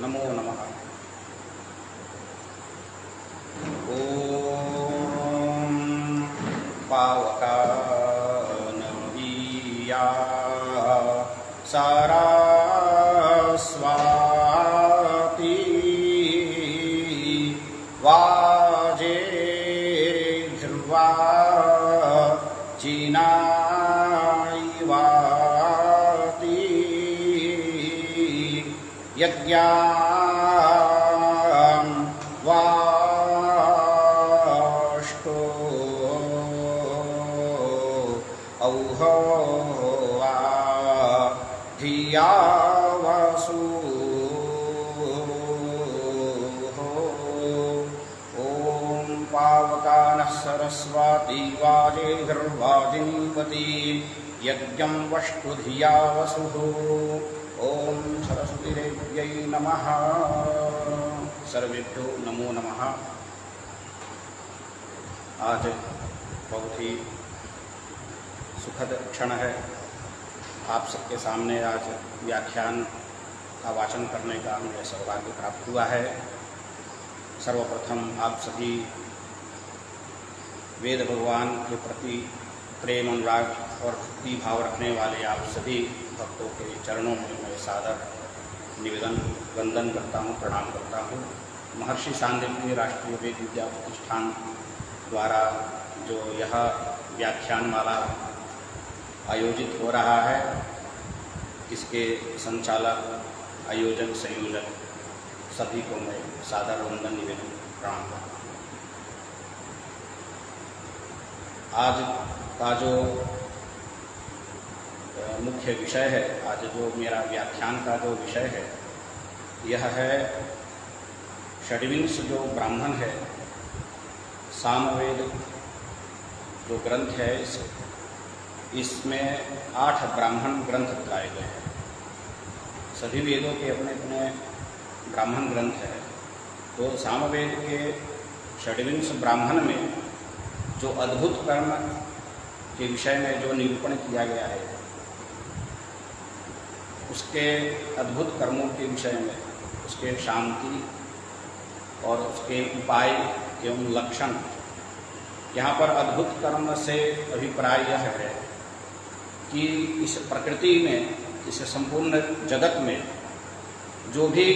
नमो नमः। ॐ पावकानवीया सारास्वाती वाजे ध्रुवा चीनायवाती यज्ञां वाष्टो औहवा धिया वसु ॐ पावकानः सरस्वती वाजेर्वाजिनीवती यज्ञं वष्टु धिया वसुः। ओम सरस्वती देव्यै नमः। सर्वेभ्यो नमो नमः। आज बहुत ही सुखद क्षण है। आप सबके सामने आज व्याख्यान का वाचन करने का मुझे सौभाग्य प्राप्त हुआ है। सर्वप्रथम आप सभी वेद भगवान के प्रति प्रेम अनुराग और भक्ति भाव रखने वाले आप सभी भक्तों के चरणों में मैं सादर निवेदन वंदन करता हूँ, प्रणाम करता हूँ। महर्षि सांदीपनि राष्ट्रीय वेद विद्या प्रतिष्ठान द्वारा जो यह व्याख्यानमाला आयोजित हो रहा है, इसके संचालक, आयोजक, संयोजक सभी को मैं सादर वंदन निवेदन प्रणाम करता हूँ। आज का जो मुख्य विषय है, आज जो मेरा व्याख्यान का जो विषय है, यह है षड्विंश जो ब्राह्मण है, सामवेद जो ग्रंथ है, इसमें 8 ब्राह्मण ग्रंथ बताए गए हैं। सभी वेदों के अपने अपने ब्राह्मण ग्रंथ है। तो सामवेद के षड्विंश ब्राह्मण में जो अद्भुत कर्म के विषय में जो निरूपण किया गया है, उसके अद्भुत कर्मों के विषय में, उसके शांति और उसके उपाय एवं लक्षण, यहाँ पर अद्भुत कर्म से अभिप्राय यह है कि इस प्रकृति में, इस संपूर्ण जगत में जो भी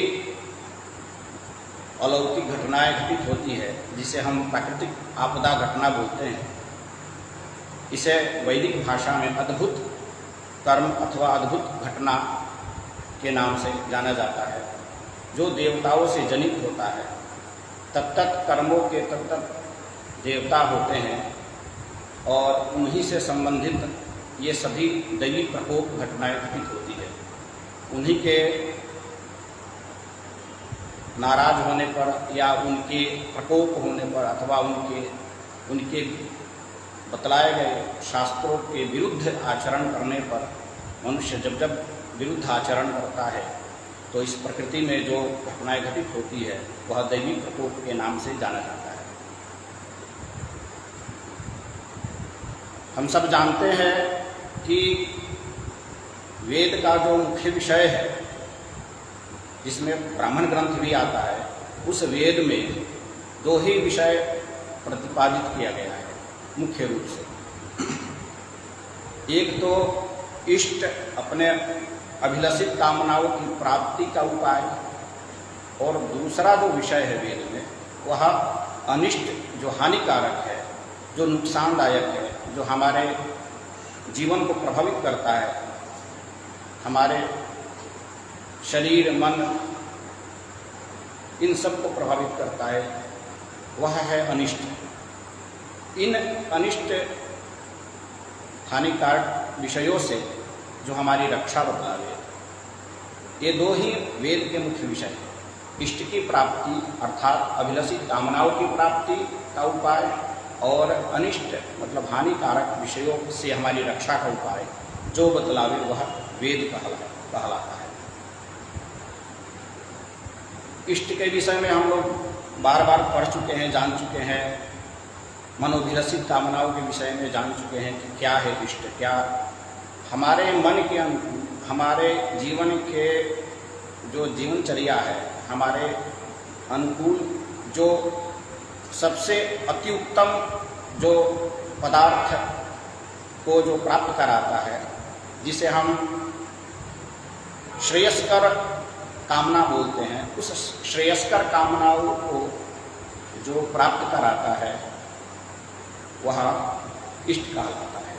अलौकिक घटनाएं घटित होती है, जिसे हम प्राकृतिक आपदा घटना बोलते हैं, इसे वैदिक भाषा में अद्भुत कर्म अथवा अद्भुत घटना के नाम से जाना जाता है। जो देवताओं से जनित होता है, तत्त कर्मों के तत्त देवता होते हैं और उन्हीं से संबंधित ये सभी दैवी प्रकोप घटनाएं घटित होती है। उन्हीं के नाराज होने पर या उनके प्रकोप होने पर अथवा उनके बतलाए गए शास्त्रों के विरुद्ध आचरण करने पर मनुष्य जब विरुद्ध आचरण करता है, तो इस प्रकृति में जो घटनाएं घटित होती है, वह दैवी प्रकोप के नाम से जाना जाता है। हम सब जानते हैं कि वेद का जो मुख्य विषय है, जिसमें ब्राह्मण ग्रंथ भी आता है, उस वेद में 2 ही विषय प्रतिपादित किया गया है मुख्य रूप से। एक तो इष्ट, अपने अभिलषित कामनाओं की प्राप्ति का उपाय, और दूसरा जो विषय है वेद में, वह अनिष्ट, जो हानिकारक है, जो नुकसानदायक है, जो हमारे जीवन को प्रभावित करता है, हमारे शरीर, मन, इन सब को प्रभावित करता है, वह है अनिष्ट। इन अनिष्ट हानिकारक विषयों से जो हमारी रक्षा बतलावे, ये 2 ही वेद के मुख्य विषय हैं। इष्ट की प्राप्ति अर्थात अभिलषित कामनाओं की प्राप्ति का उपाय, और अनिष्ट मतलब हानिकारक विषयों से हमारी रक्षा का उपाय जो बतलावे, वह वेद कहलाता है। इष्ट के विषय में हम लोग बार बार पढ़ चुके हैं, जान चुके हैं। मनोभिलषित कामनाओं के विषय में जान चुके हैं कि क्या है इष्ट, क्या हमारे मन के अनुकूल, हमारे जीवन के जो जीवनचर्या है, हमारे अनुकूल जो सबसे अति उत्तम जो पदार्थ को जो प्राप्त कराता है, जिसे हम श्रेयस्कर कामना बोलते हैं, उस श्रेयस्कर कामनाओं को जो प्राप्त कराता है वह इष्ट कहलाता है।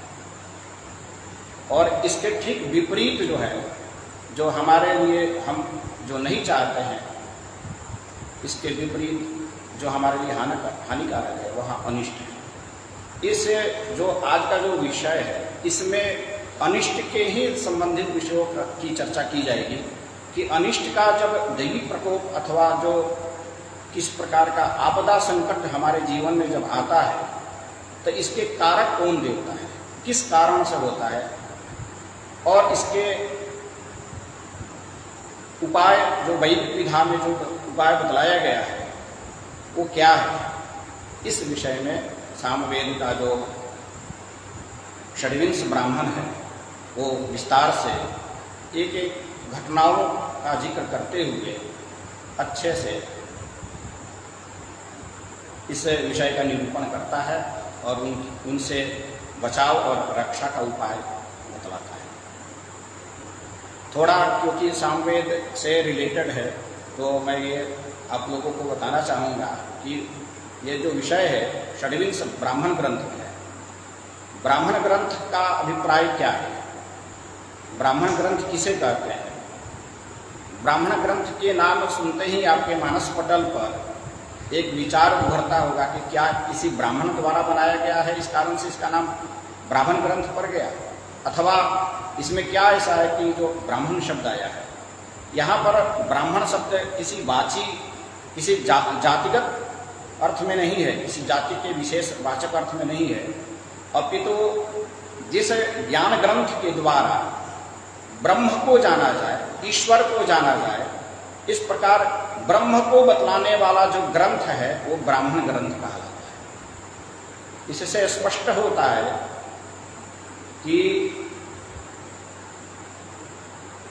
और इसके ठीक विपरीत जो है, जो हमारे लिए हम जो नहीं चाहते हैं, इसके विपरीत जो हमारे लिए हानिकारक है वह अनिष्ट है। इस जो आज का जो विषय है, इसमें अनिष्ट के ही संबंधित विषयों की चर्चा की जाएगी कि अनिष्ट का जब दैवी प्रकोप अथवा जो किस प्रकार का आपदा संकट हमारे जीवन में जब आता है, तो इसके कारक कौन देवता है, किस कारण से होता है, और इसके उपाय जो वैदिक विधा में जो उपाय बतलाया गया है वो क्या है। इस विषय में सामवेद का जो षड्विंश ब्राह्मण है वो विस्तार से एक एक घटनाओं का जिक्र करते हुए अच्छे से इस विषय का निरूपण करता है और उनसे बचाव और रक्षा का उपाय बतलाता है। थोड़ा क्योंकि सामवेद से रिलेटेड है तो मैं ये आप लोगों को बताना चाहूँगा कि ये जो विषय है षड्विंश ब्राह्मण ग्रंथ है। ब्राह्मण ग्रंथ का अभिप्राय क्या है, ब्राह्मण ग्रंथ किसे कहते हैं। ब्राह्मण ग्रंथ के नाम सुनते ही आपके मानस पटल पर एक विचार उभरता होगा कि क्या किसी ब्राह्मण द्वारा बनाया गया है, इस कारण से इसका नाम ब्राह्मण ग्रंथ पड़ गया, अथवा इसमें क्या ऐसा है कि जो ब्राह्मण शब्द आया है। यहाँ पर ब्राह्मण शब्द किसी वाची किसी जातिगत अर्थ में नहीं है, किसी जाति के विशेष वाचक अर्थ में नहीं है, अपितु जिस ज्ञान ग्रंथ के द्वारा ब्रह्म को जाना जाए, ईश्वर को जाना जाए, इस प्रकार ब्रह्म को बतलाने वाला जो ग्रंथ है वो ब्राह्मण ग्रंथ कहलाता है। इससे स्पष्ट होता है कि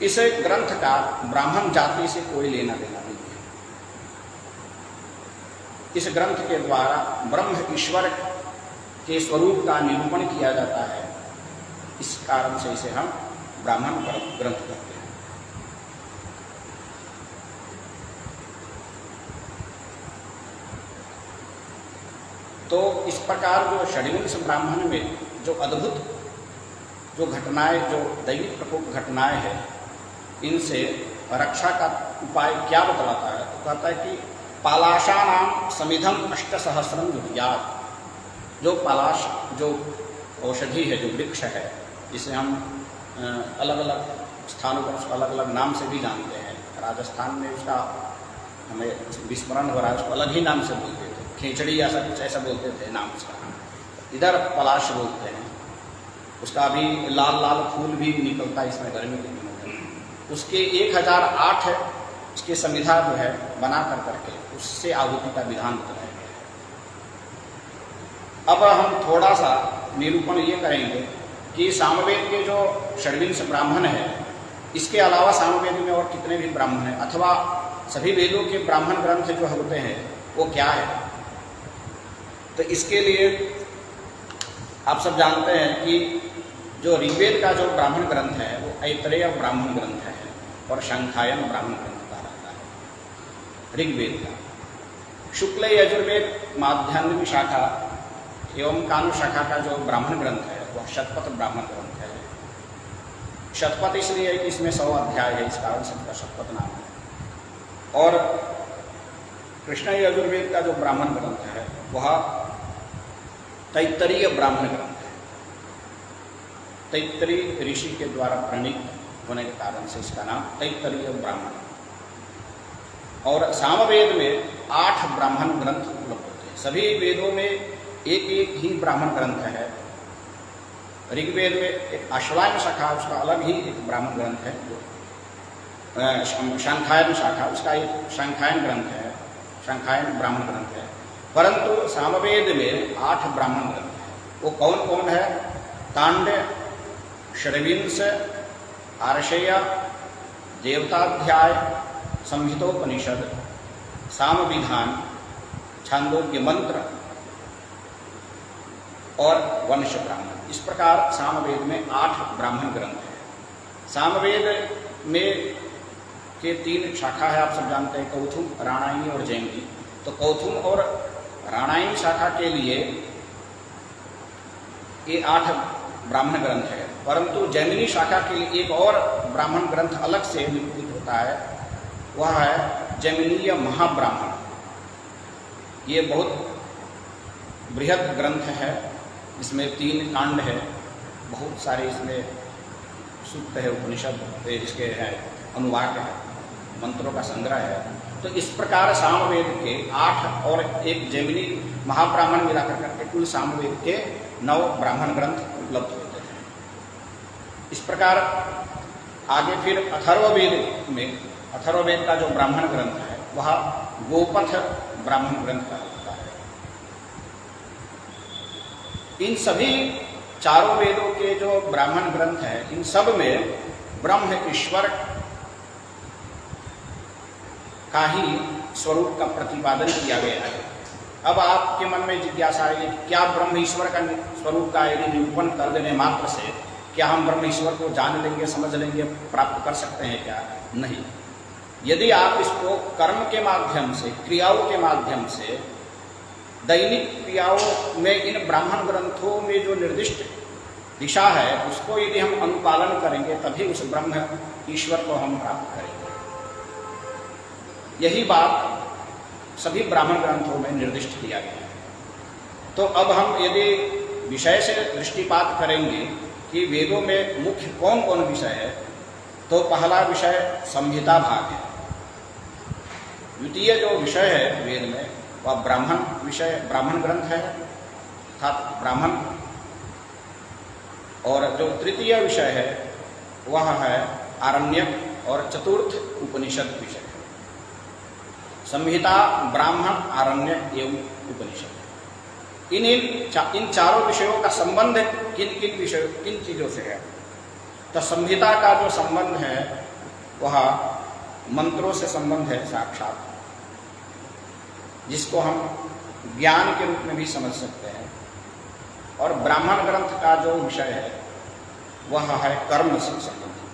इस ग्रंथ का ब्राह्मण जाति से कोई लेना देना नहीं है। इस ग्रंथ के द्वारा ब्रह्म ईश्वर के स्वरूप का निरूपण किया जाता है, इस कारण से इसे हम ब्राह्मण ग्रंथ कहते हैं। तो इस प्रकार जो षड्विंश ब्राह्मण में जो अद्भुत जो घटनाएं, जो दैविक प्रकोप घटनाएं हैं, इनसे रक्षा का उपाय क्या बतलाता है। तो कहता है कि पालाशानाम समिधम 8सहस्रम जुहुयात्। जो पलाश जो औषधि है, जो वृक्ष है, जिसे हम अलग अलग स्थानों पर उसका अलग अलग नाम से भी जानते हैं। राजस्थान में उसका हमें विस्मरण हो रहा है, उसको अलग ही नाम से बोलते थे, खींचड़ी ऐसा कुछ ऐसा बोलते थे नाम उसका। इधर पलाश बोलते हैं। उसका भी लाल लाल फूल भी निकलता है इसमें गर्मी के दिनों में। उसके 1008 उसके संविधा जो है बना करके उससे आहुति का विधान बताया गया है। अब हम थोड़ा सा निरूपण ये करेंगे कि सामवेद के जो षड्विंश ब्राह्मण है, इसके अलावा सामवेद में और कितने भी ब्राह्मण हैं, अथवा सभी वेदों के ब्राह्मण ग्रंथ जो होते हैं वो क्या है। तो इसके लिए आप सब जानते हैं कि जो ऋग्वेद का जो ब्राह्मण ग्रंथ है वो ऐतरेय ब्राह्मण ग्रंथ है और शंखायन ब्राह्मण ग्रंथ कहलाता है। ऋग्वेद का शुक्ल यजुर्वेद माध्यान्ह शाखा एवं कानु शाखा का जो ब्राह्मण ग्रंथ है वह शतपथ ब्राह्मण ग्रंथ है। शतपथ इसलिए कि इसमें 100 अध्याय है, इस कारण से इसका शतपथ नाम है। और कृष्ण यजुर्वेद का जो ब्राह्मण ग्रंथ है वह तैत्तरीय ब्राह्मण ग्रंथ है। तैत्तरीय ऋषि के द्वारा प्रणीत होने के कारण से इसका नाम तैत्तरीय ब्राह्मण। और सामवेद में 8 ब्राह्मण ग्रंथ उपलब्ध होते हैं। सभी वेदों में एक एक ही ब्राह्मण ग्रंथ है। ऋग्वेद में एक अश्वायन शाखा, उसका अलग ही एक ब्राह्मण ग्रंथ है। जो शंखायन शाखा, उसका एक शंखायन ग्रंथ है, शंखायन ब्राह्मण ग्रंथ है। परंतु सामवेद में 8 ब्राह्मण ग्रंथ है। वो कौन कौन है? कांड, षड्विंश, आर्षेय, देवताध्याय, संहितोपनिषद, सामविधान, छांदोग्य मंत्र और वंश ब्राह्मण। इस प्रकार सामवेद में 8 ब्राह्मण ग्रंथ हैं। सामवेद में के 3 शाखा है, आप सब जानते हैं, कौथुम, राणायणी और जैमिनी। तो कौथुम और राणायणी शाखा के लिए ये 8 ब्राह्मण ग्रंथ है, परंतु जैमिनी शाखा के लिए एक और ब्राह्मण ग्रंथ अलग से निरूपित होता है, वह है जैमिनीय महाब्राह्मण। ये बहुत बृहद ग्रंथ है, इसमें 3 कांड है, बहुत सारे इसमें सूक्त है, उपनिषद इसके है, अनुवाक है, मंत्रों का संग्रह है। तो इस प्रकार सामवेद के 8 और एक जैमिनी महाब्राह्मण मिलाकर करके कुल सामवेद के 9 ब्राह्मण ग्रंथ उपलब्ध होते हैं। इस प्रकार आगे फिर अथर्ववेद में, अथर्ववेद का जो ब्राह्मण ग्रंथ है वह गोपथ ब्राह्मण ग्रंथ का होता है। इन सभी चारों वेदों के जो ब्राह्मण ग्रंथ हैं, इन सब में ब्रह्म ईश्वर का ही स्वरूप का प्रतिपादन किया गया है। अब आपके मन में जिज्ञासा है कि क्या ब्रह्म ईश्वर का स्वरूप का यदि निरूपण कर देने मात्र से क्या हम ब्रह्म ईश्वर को जान लेंगे, समझ लेंगे, प्राप्त कर सकते हैं क्या? नहीं। यदि आप इसको कर्म के माध्यम से, क्रियाओं के माध्यम से, दैनिक क्रियाओं में इन ब्राह्मण ग्रंथों में जो निर्दिष्ट दिशा है उसको यदि हम अनुपालन करेंगे तभी उस ब्रह्म ईश्वर को हम प्राप्त करेंगे। यही बात सभी ब्राह्मण ग्रंथों में निर्दिष्ट किया गया है। तो अब हम यदि विषय से दृष्टिपात करेंगे कि वेदों में मुख्य कौन कौन विषय है, तो पहला विषय संहिता भाग है। द्वितीय जो विषय है वेद में वह ब्राह्मण विषय, ब्राह्मण ग्रंथ है, अर्थात ब्राह्मण। और जो तृतीय विषय है वह है आरण्यक और चतुर्थ उपनिषद विषय है। संहिता, ब्राह्मण, आरण्यक एवं उपनिषद। इन चारों विषयों का संबंध किन चीजों से है? तो संहिता का जो संबंध है वह मंत्रों से संबंध है साक्षात, जिसको हम ज्ञान के रूप में भी समझ सकते हैं। और ब्राह्मण ग्रंथ का जो विषय है वह है कर्म से संबंधित,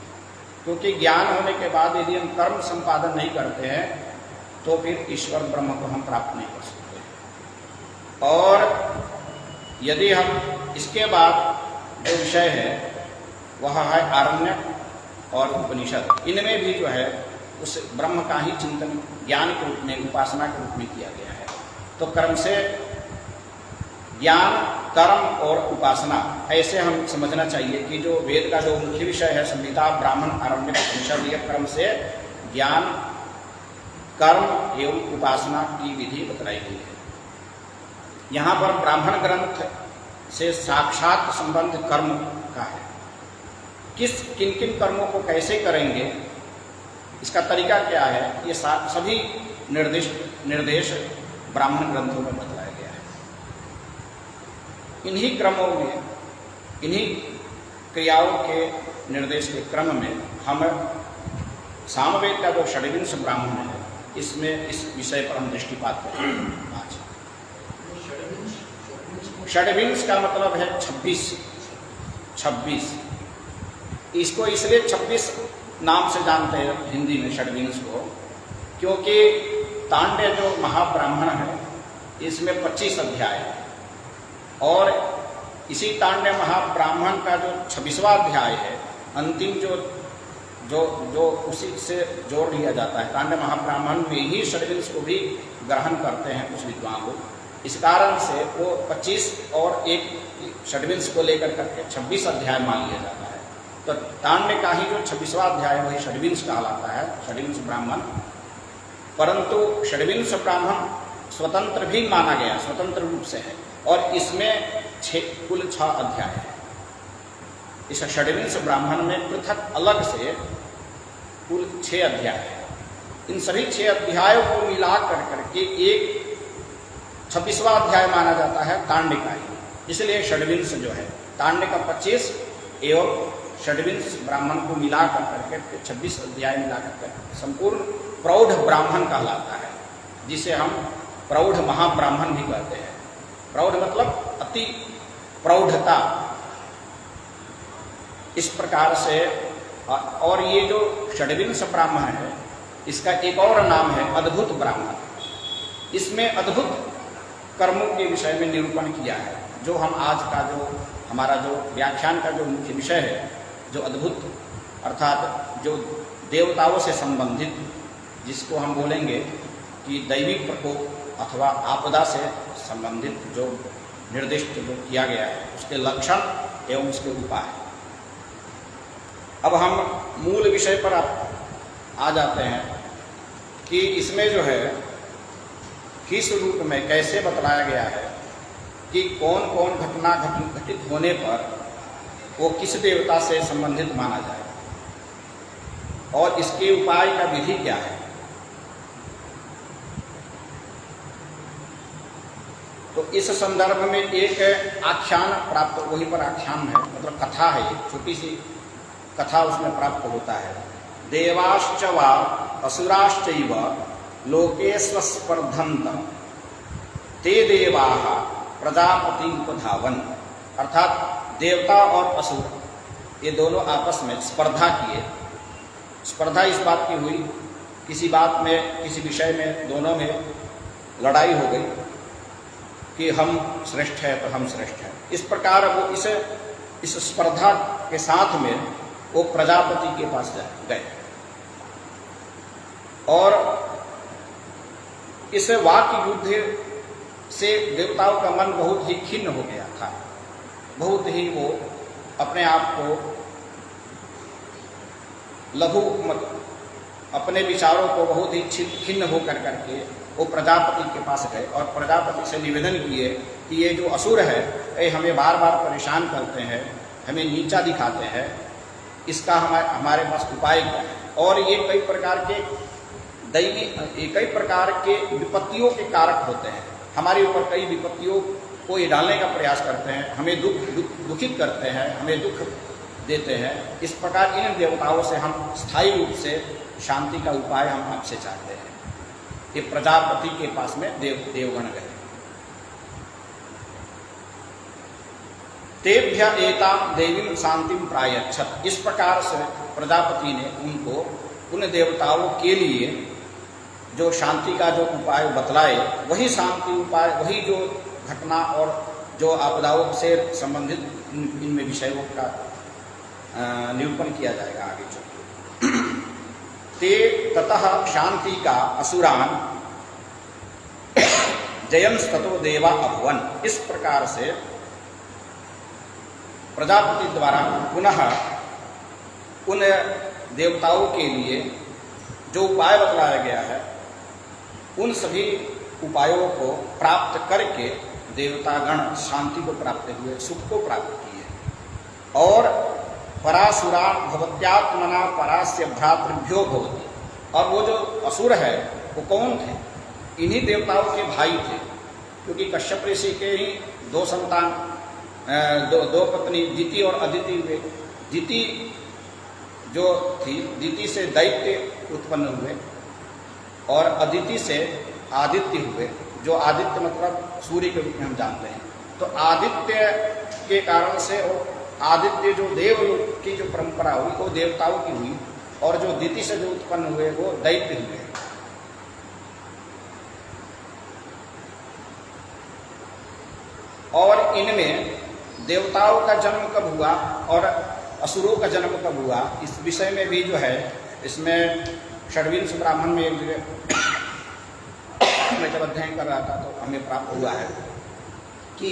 क्योंकि ज्ञान होने के बाद यदि हम कर्म संपादन नहीं करते हैं तो फिर ईश्वर ब्रह्म को हम प्राप्त नहीं कर सकते। और यदि हम इसके बाद जो विषय है वह है आरण्यक और उपनिषद, इनमें भी जो है उस ब्रह्म का ही चिंतन ज्ञान के रूप में, उपासना के रूप में किया गया है। तो कर्म से ज्ञान, कर्म और उपासना, ऐसे हम समझना चाहिए कि जो वेद का जो मुख्य विषय है संहिता, ब्राह्मण, आरण्यक, उपनिषद, यह क्रम से ज्ञान, कर्म एवं उपासना की विधि बतलाई गई है। यहाँ पर ब्राह्मण ग्रंथ से साक्षात संबंध कर्म का है। किन किन कर्मों को कैसे करेंगे, इसका तरीका क्या है, ये सभी निर्देश ब्राह्मण ग्रंथों में बतलाया गया है। इन्हीं क्रमों में, इन्हीं क्रियाओं के निर्देश के क्रम में हम सामवेद का जो षड्विंश ब्राह्मण है, इसमें इस विषय पर हम दृष्टिपात करेंगे आज। षड्विंश का मतलब है 26। इसको इसलिए 26 नाम से जानते हैं हिंदी में षड्विंश को, क्योंकि तांड्य जो महाब्राह्मण है इसमें 25 अध्याय है, और इसी तांड्य महाब्राह्मण का जो 26वां अध्याय है, अंतिम जो उसी से जोड़ लिया जाता है। तांड्य महाब्राह्मण में ही षड्विंश को भी ग्रहण करते हैं कुछ विद्वान लोग। इस कारण से वो 25 और एक षड्विंश को लेकर करके 26 अध्याय मान लिया जाता है। तो तांड्य का ही जो 26वां अध्याय वही षड्विंश कहलाता है, षड्विंश ब्राह्मण। परंतु षड्विंश ब्राह्मण स्वतंत्र भी माना गया, स्वतंत्र रूप से है, और इसमें कुल 6 अध्याय है। इस षड्विंश ब्राह्मण में पृथक अलग से कुल 6 अध्याय है। इन सभी 6 अध्यायों को मिला कर करके एक 26वां अध्याय माना जाता है तांड्य का ही। इसलिए षड्विंश जो है तांड्य का 25 एवं षड्विंश ब्राह्मण को मिला कर करके 26 अध्याय मिला कर संपूर्ण प्रौढ़ ब्राह्मण कहलाता है, जिसे हम प्रौढ़ महाब्राह्मण भी कहते हैं। प्रौढ़ मतलब अति प्रौढ़ता, इस प्रकार से। और ये जो षड्विंश ब्राह्मण है, इसका एक और नाम है अद्भुत ब्राह्मण। इसमें अद्भुत कर्मों के विषय में निरूपण किया है। जो हम आज का जो हमारा जो व्याख्यान का जो मुख्य विषय है, जो अद्भुत अर्थात जो देवताओं से संबंधित, जिसको हम बोलेंगे कि दैवी प्रकोप अथवा आपदा से संबंधित जो निर्दिष्ट जो किया गया है, उसके लक्षण एवं उसके उपाय। अब हम मूल विषय पर आ जाते हैं कि इसमें जो है किस रूप में कैसे बतलाया गया है कि कौन कौन घटना घटित होने पर वो किस देवता से संबंधित माना जाए और इसके उपाय का विधि क्या है। तो इस संदर्भ में एक आख्यान प्राप्त, वहीं पर आख्यान है, मतलब कथा है, एक छोटी सी कथा उसमें प्राप्त होता है। देवाश्च वा असुराश्चैव लोकेस्वस्पर्धन्त ते देवाः प्रजापतिमुपधावन्। अर्थात देवता और असुर ये दोनों आपस में स्पर्धा किए। स्पर्धा इस बात की हुई, किसी बात में, किसी विषय में दोनों में लड़ाई हो गई कि हम श्रेष्ठ है तो हम श्रेष्ठ हैं। इस प्रकार वो इस स्पर्धा के साथ में वो प्रजापति के पास गए और इस वाक्य युद्ध से देवताओं का मन बहुत ही खिन्न हो गया था। बहुत ही वो अपने आप को लघु, अपने विचारों को बहुत ही खिन्न होकर करके वो प्रजापति के पास गए और प्रजापति से निवेदन किए कि ये जो असुर है ये हमें बार बार परेशान करते हैं, हमें नीचा दिखाते हैं, इसका हमारे पास उपाय क्या है। और ये कई प्रकार के कई प्रकार के विपत्तियों के कारक होते हैं, हमारे ऊपर कई विपत्तियों को ये डालने का प्रयास करते हैं, हमें दुखित करते हैं, हमें दुख देते हैं। इस प्रकार इन देवताओं से हम स्थायी रूप से शांति का उपाय हम आपसे चाहते हैं। ये प्रजापति के पास में देवगण गए। तेभ्य एतां देवीं शांतिं प्रायच्छत्। इस प्रकार से प्रजापति ने उनको, उन देवताओं के लिए जो शांति का जो उपाय बतलाए, वही शांति उपाय, वही जो घटना और जो आपदाओं से संबंधित इनमें विषयों का निरूपण किया जाएगा आगे चलकर। ते ततः शांति का असुरान जयंस्ततो देवा अभवन। इस प्रकार से प्रजापति द्वारा पुनः उन देवताओं के लिए जो उपाय बतलाया गया है, उन सभी उपायों को प्राप्त करके देवतागण शांति को प्राप्त हुए, सुख को प्राप्त किए। और परासुरा भवत्यात्मना परास्य भ्रातृभ्यो भवति। और वो जो असुर है वो कौन थे? इन्हीं देवताओं के भाई थे, क्योंकि कश्यप ऋषि के ही दो संतान, दो पत्नी दिति और अदिति हुए। दिति जो थी, दिति से दैत्य उत्पन्न हुए और अदिति से आदित्य हुए, जो आदित्य मतलब सूर्य के रूप में हम जानते हैं। तो आदित्य के कारण से आदित्य जो देवलोक की जो परंपरा हुई वो देवताओं की हुई, और जो दिति से जो उत्पन्न हुए वो दैत्य हुए। और इनमें देवताओं का जन्म कब हुआ और असुरों का जन्म कब हुआ, इस विषय में भी जो है, इसमें षड्विंश ब्राह्मण में एक जगह मैं जब अध्ययन कर रहा था तो हमें प्राप्त हुआ है कि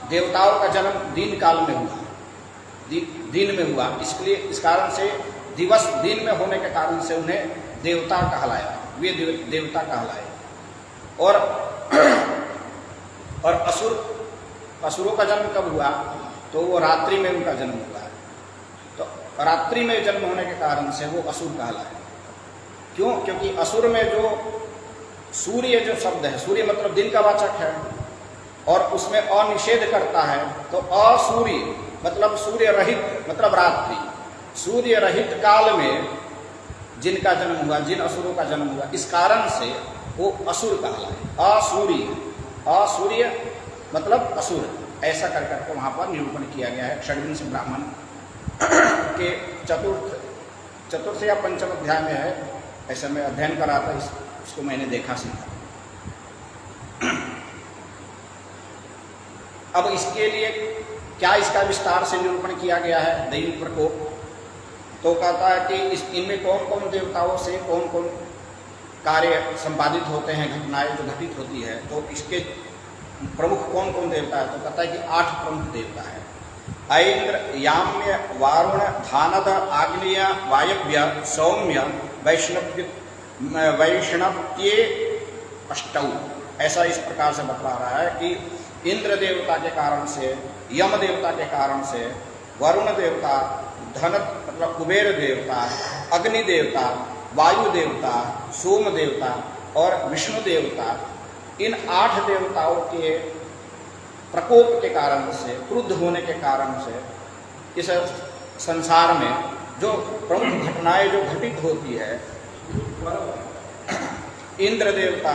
देवताओं का जन्म दिन काल में हुआ, दिन में हुआ। इसलिए इस कारण से दिवस दिन में होने के कारण से उन्हें देवता कहलाया, वे देवता कहलाए। और असुरों का जन्म कब हुआ, तो वो रात्रि में उनका जन्म हुआ है। तो रात्रि में जन्म होने के कारण से वो असुर कहलाए। क्यों? क्योंकि असुर में जो सूर्य जो शब्द है, सूर्य मतलब दिन का वाचक है, और उसमें अनिषेध करता है। तो असूर्य मतलब सूर्य रहित मतलब रात्रि। सूर्य रहित काल में जिनका जन्म हुआ, जिन असुरों का जन्म हुआ, इस कारण से वो असुर कहलाए। असूर्य, असूर्य मतलब असुर, ऐसा कर करके वहाँ पर निरूपण किया गया है। षड्विंश ब्राह्मण के चतुर्थ या पंचम अध्याय में है, ऐसा मैं अध्ययन करा था, इसको मैंने देखा सीखा। अब इसके लिए क्या इसका विस्तार से निरूपण किया गया है दैवी प्रकोप, तो कहता है कि इनमें कौन कौन देवताओं से कौन कौन कार्य संपादित होते हैं, घटनाएं जो घटित होती है, तो इसके प्रमुख कौन कौन देवता है, तो कहता है कि 8 प्रमुख देवता है। ऐन्द्र, याम्य, वारुण, धानद, आग्नेय, वायव्य, सौम्य, वैष्णव्ये अष्टौ। ऐसा इस प्रकार से बतला रहा है कि इंद्र देवता के कारण से, यम देवता के कारण से, वरुण देवता, धन मतलब कुबेर देवता, अग्नि देवता, वायु देवता, सोम देवता और विष्णु देवता, इन 8 देवताओं के प्रकोप के कारण से, क्रुद्ध होने के कारण से इस संसार में जो प्रमुख घटनाएं जो घटित होती है, इंद्र देवता,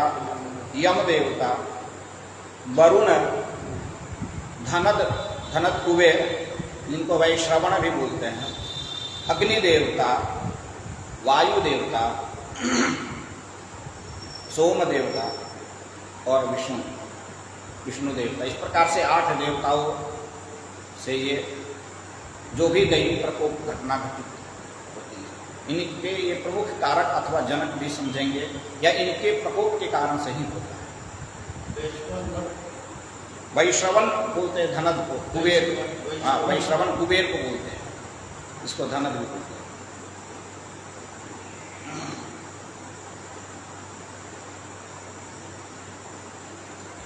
यम देवता, वरुण, धनद कुबेर, जिनको वैश्रवण भी बोलते हैं, अग्नि देवता, वायु देवता, सोम देवता और विष्णु देवता। इस प्रकार से 8 देवताओं से ये जो भी दैवी प्रकोप घटना घटित होती है, इनके ये प्रमुख कारक अथवा जनक भी समझेंगे, या इनके प्रकोप के कारण से ही होता है। वैश्रवण बोलते हैं धनद को, कुबेर, हाँ वैश्रवण कुबेर को बोलते हैं, इसको धनद भी बोलते हैं।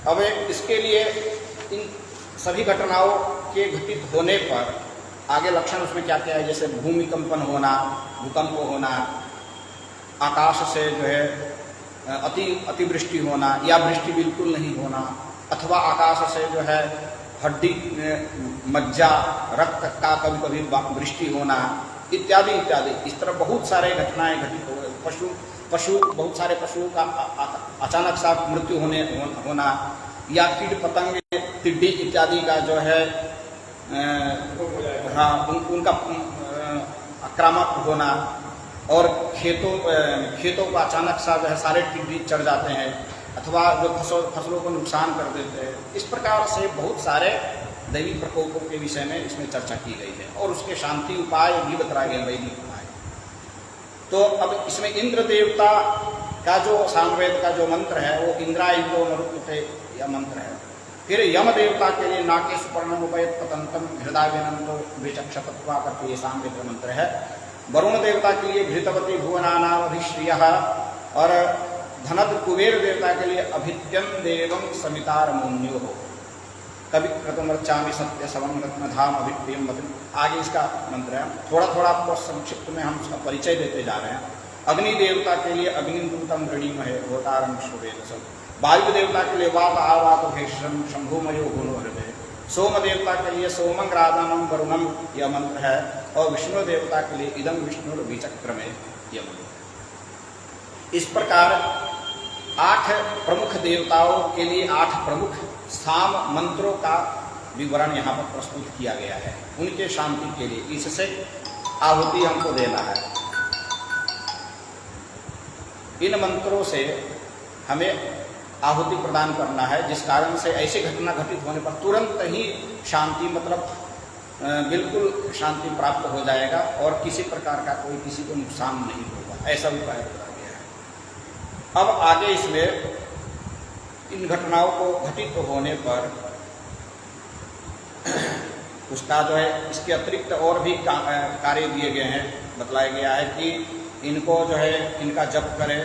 अब इसके लिए इन सभी घटनाओं के घटित होने पर आगे लक्षण उसमें क्या क्या है, जैसे भूमिकंपन होना, भूकंप होना, आकाश से जो है अतिवृष्टि होना या वृष्टि बिल्कुल नहीं होना, अथवा आकाश से जो है हड्डी, मज्जा, रक्त का कभी कभी वृष्टि होना, इत्यादि इत्यादि। इस तरह बहुत सारे घटनाएं घटित हो गए। पशु बहुत सारे पशुओं का अचानक सा मृत्यु होना, या कीट पतंग, टिड्डी इत्यादि का जो है हाँ उनका आक्रामक होना, और खेतों को अचानक सा जो है सारे टिड्डी चढ़ जाते हैं, अथवा जो फसलों को नुकसान कर देते हैं। इस प्रकार से बहुत सारे दैवी प्रकोपों के विषय में इसमें चर्चा की गई है, और उसके शांति उपाय भी बताए गए, वैदिक उपाय। तो अब इसमें इंद्र देवता का जो सामवेद का जो मंत्र है वो इंद्रायितो मरुत्ते यह मंत्र है। फिर यम देवता के लिए नाके सुपर्णम उपयत पतंतम हृदय विनंतो विचक्षतत्वा करके ये सामवेद मंत्र है। वरुण देवता के लिए घृतवती भुवनानामधिश्रियः, और धनद कुबेर देवता के लिए अभित्यन देवं समितार मुन्यो हो, कवि क्रतुमर्चामि सत्य सवं रत्नधाम अभिप्रियम मतिम। आगे इसका मंत्र है, थोड़ा थोड़ा आपको संक्षिप्त में हम उसका परिचय देते जा रहे हैं। अग्नि देवता के लिए अग्निदूतम गृणीमहे होतारं शुभेदसम्। वायु देवता के लिए वात आवात भेषम शंभुमयो गुणो हृदय। सोम देवता के लिए सोमंग्रादनम वरुणम यह मंत्र है, और विष्णु देवता के लिए इदम विष्णु विचक्रमे यह मंत्र। इस प्रकार 8 प्रमुख देवताओं के लिए 8 प्रमुख साम मंत्रों का विवरण यहाँ पर प्रस्तुत किया गया है, उनके शांति के लिए। इससे आहुति हमको देना है। इन मंत्रों से हमें आहुति प्रदान करना है, जिस कारण से ऐसी घटना घटित होने पर तुरंत ही शांति, मतलब बिल्कुल शांति प्राप्त हो जाएगा, और किसी प्रकार का कोई किसी को नुकसान नहीं होगा, ऐसा उपाय बताया गया है। अब आगे इसमें इन घटनाओं को घटित होने पर उसका जो है इसके अतिरिक्त और भी कार्य दिए गए हैं। बतलाया गया है कि इनको जो है इनका जप करें,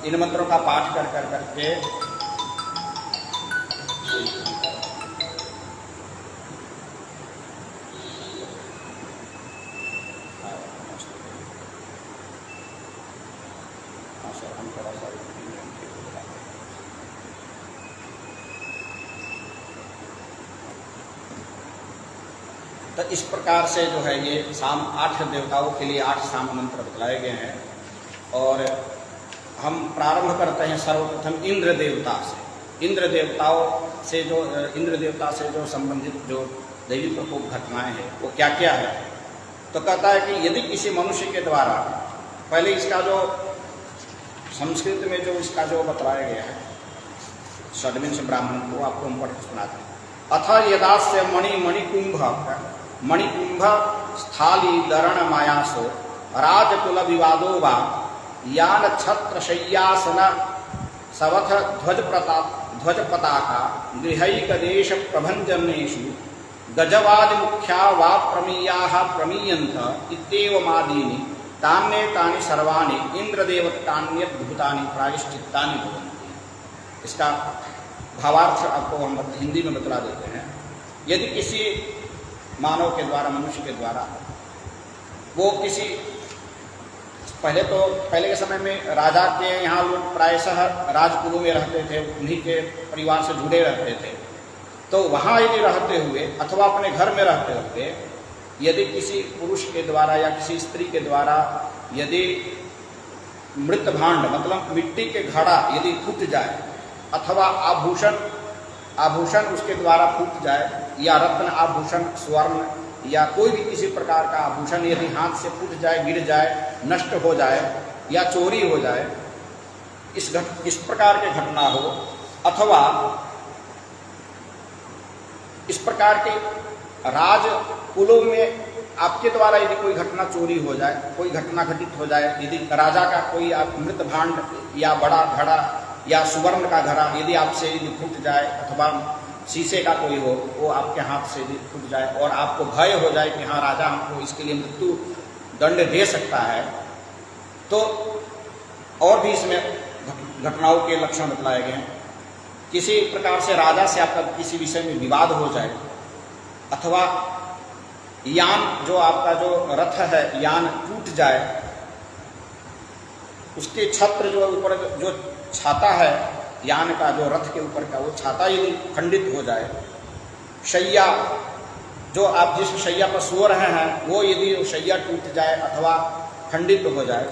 इन मंत्रों का पाठ कर करके तो इस प्रकार से जो है ये साम 8 देवताओं के लिए 8 साम मंत्र बतलाए गए हैं। और हम प्रारंभ करते हैं सर्वप्रथम इंद्र देवता से। इंद्र देवता से जो संबंधित जो दैवी प्रकोप घटनाएं हैं वो क्या क्या है। तो कहता है कि यदि किसी मनुष्य के द्वारा, पहले इसका जो संस्कृत में जो इसका जो बतलाया गया है षड्विंश ब्राह्मण को आपको हम पढ़ के सुनाते हैं। अथ यदास्य मणिकुंभ स्थाली दरण मायासो राजकुल विवादो वा यान छत्र शय्यासन सवथ ध्वज पताका गृहैक देश प्रभंजनेषु गजवाज मुख्या वा प्रमीयाः प्रमीयन्त इत्येवमादीनि तान्येतानि सर्वाणि इंद्रदेवतान्यद्भुतानि प्रायश्चित्तानि भवन्ति। इसका भावार्थ आपको हम हिंदी में बतला देते हैं। यदि किसी मानव के द्वारा, मनुष्य के द्वारा, वो किसी पहले के समय में राजा के यहाँ लोग प्रायशः राजकुलों में रहते थे, उन्हीं के परिवार से जुड़े रहते थे। तो वहाँ यदि रहते हुए अथवा अपने घर में रहते हुए यदि किसी पुरुष के द्वारा या किसी स्त्री के द्वारा यदि मृत भांड मतलब मिट्टी के घड़ा यदि फूट जाए अथवा आभूषण उसके द्वारा फूट जाए या रत्न आभूषण स्वर्ण या कोई भी किसी प्रकार का आभूषण यदि हाथ से फूट जाए, गिर जाए, नष्ट हो जाए या चोरी हो जाए, इस प्रकार के घटना हो अथवा इस प्रकार के राज कुलों में आपके द्वारा यदि कोई घटना चोरी हो जाए, कोई घटना घटित हो जाए, यदि राजा का कोई मृत भांड या बड़ा घड़ा या सुवर्ण का घड़ा यदि आपसे यदि फूट जाए अथवा शीशे का कोई हो वो आपके हाथ से यदि फूट जाए और आपको भय हो जाए कि हाँ राजा हमको इसके लिए मृत्यु दंड दे सकता है, तो और भी इसमें घटनाओं के लक्षण बतलाए गए हैं। किसी प्रकार से राजा से आपका किसी विषय में विवाद हो जाए अथवा यान जो आपका जो रथ है यान टूट जाए, उसके छत्र जो ऊपर जो छाता है यान का जो रथ के ऊपर का वो छाता यदि खंडित हो जाए, शैया जो आप जिस शैया पर सो रहे हैं वो यदि शैया टूट जाए अथवा खंडित हो जाए,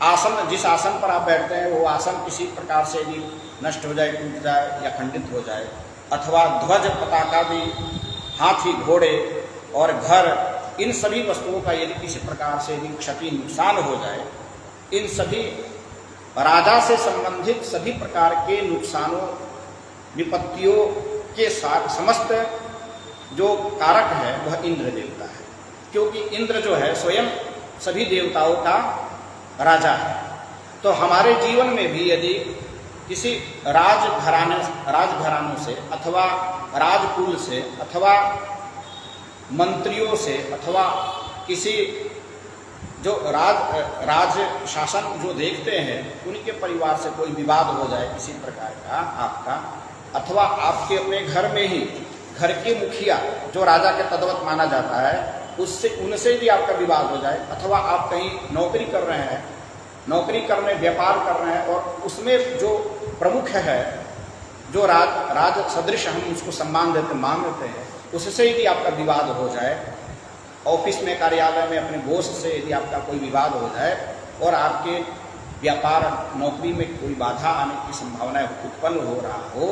आसन जिस आसन पर आप बैठते हैं वो आसन किसी प्रकार से यदि नष्ट हो जाए, टूट जाए या खंडित हो जाए, अथवा ध्वज पताका भी, हाथी घोड़े और घर, इन सभी वस्तुओं का यदि किसी प्रकार से यदि क्षति नुकसान हो जाए, इन सभी राजा से संबंधित सभी प्रकार के नुकसानों विपत्तियों के साथ समस्त जो कारक है वह इंद्र देवता है। क्योंकि इंद्र जो है स्वयं सभी देवताओं का राजा है। तो हमारे जीवन में भी यदि किसी राजघरानों से अथवा राजकुल से अथवा मंत्रियों से अथवा किसी जो राज शासन जो देखते हैं उनके परिवार से कोई विवाद हो जाए किसी प्रकार का आपका, अथवा आपके अपने घर में ही घर के मुखिया जो राजा के तद्वत माना जाता है उससे उनसे भी आपका विवाद हो जाए, अथवा आप कहीं नौकरी कर रहे हैं, नौकरी करने व्यापार कर रहे हैं और उसमें जो प्रमुख है जो राज सदृश हम उसको सम्मान देते मान देते हैं, उससे यदि आपका विवाद हो जाए, ऑफिस में कार्यालय में अपने बॉस से यदि आपका कोई विवाद हो जाए और आपके व्यापार नौकरी में कोई बाधा आने की संभावना उत्पन्न हो रहा हो,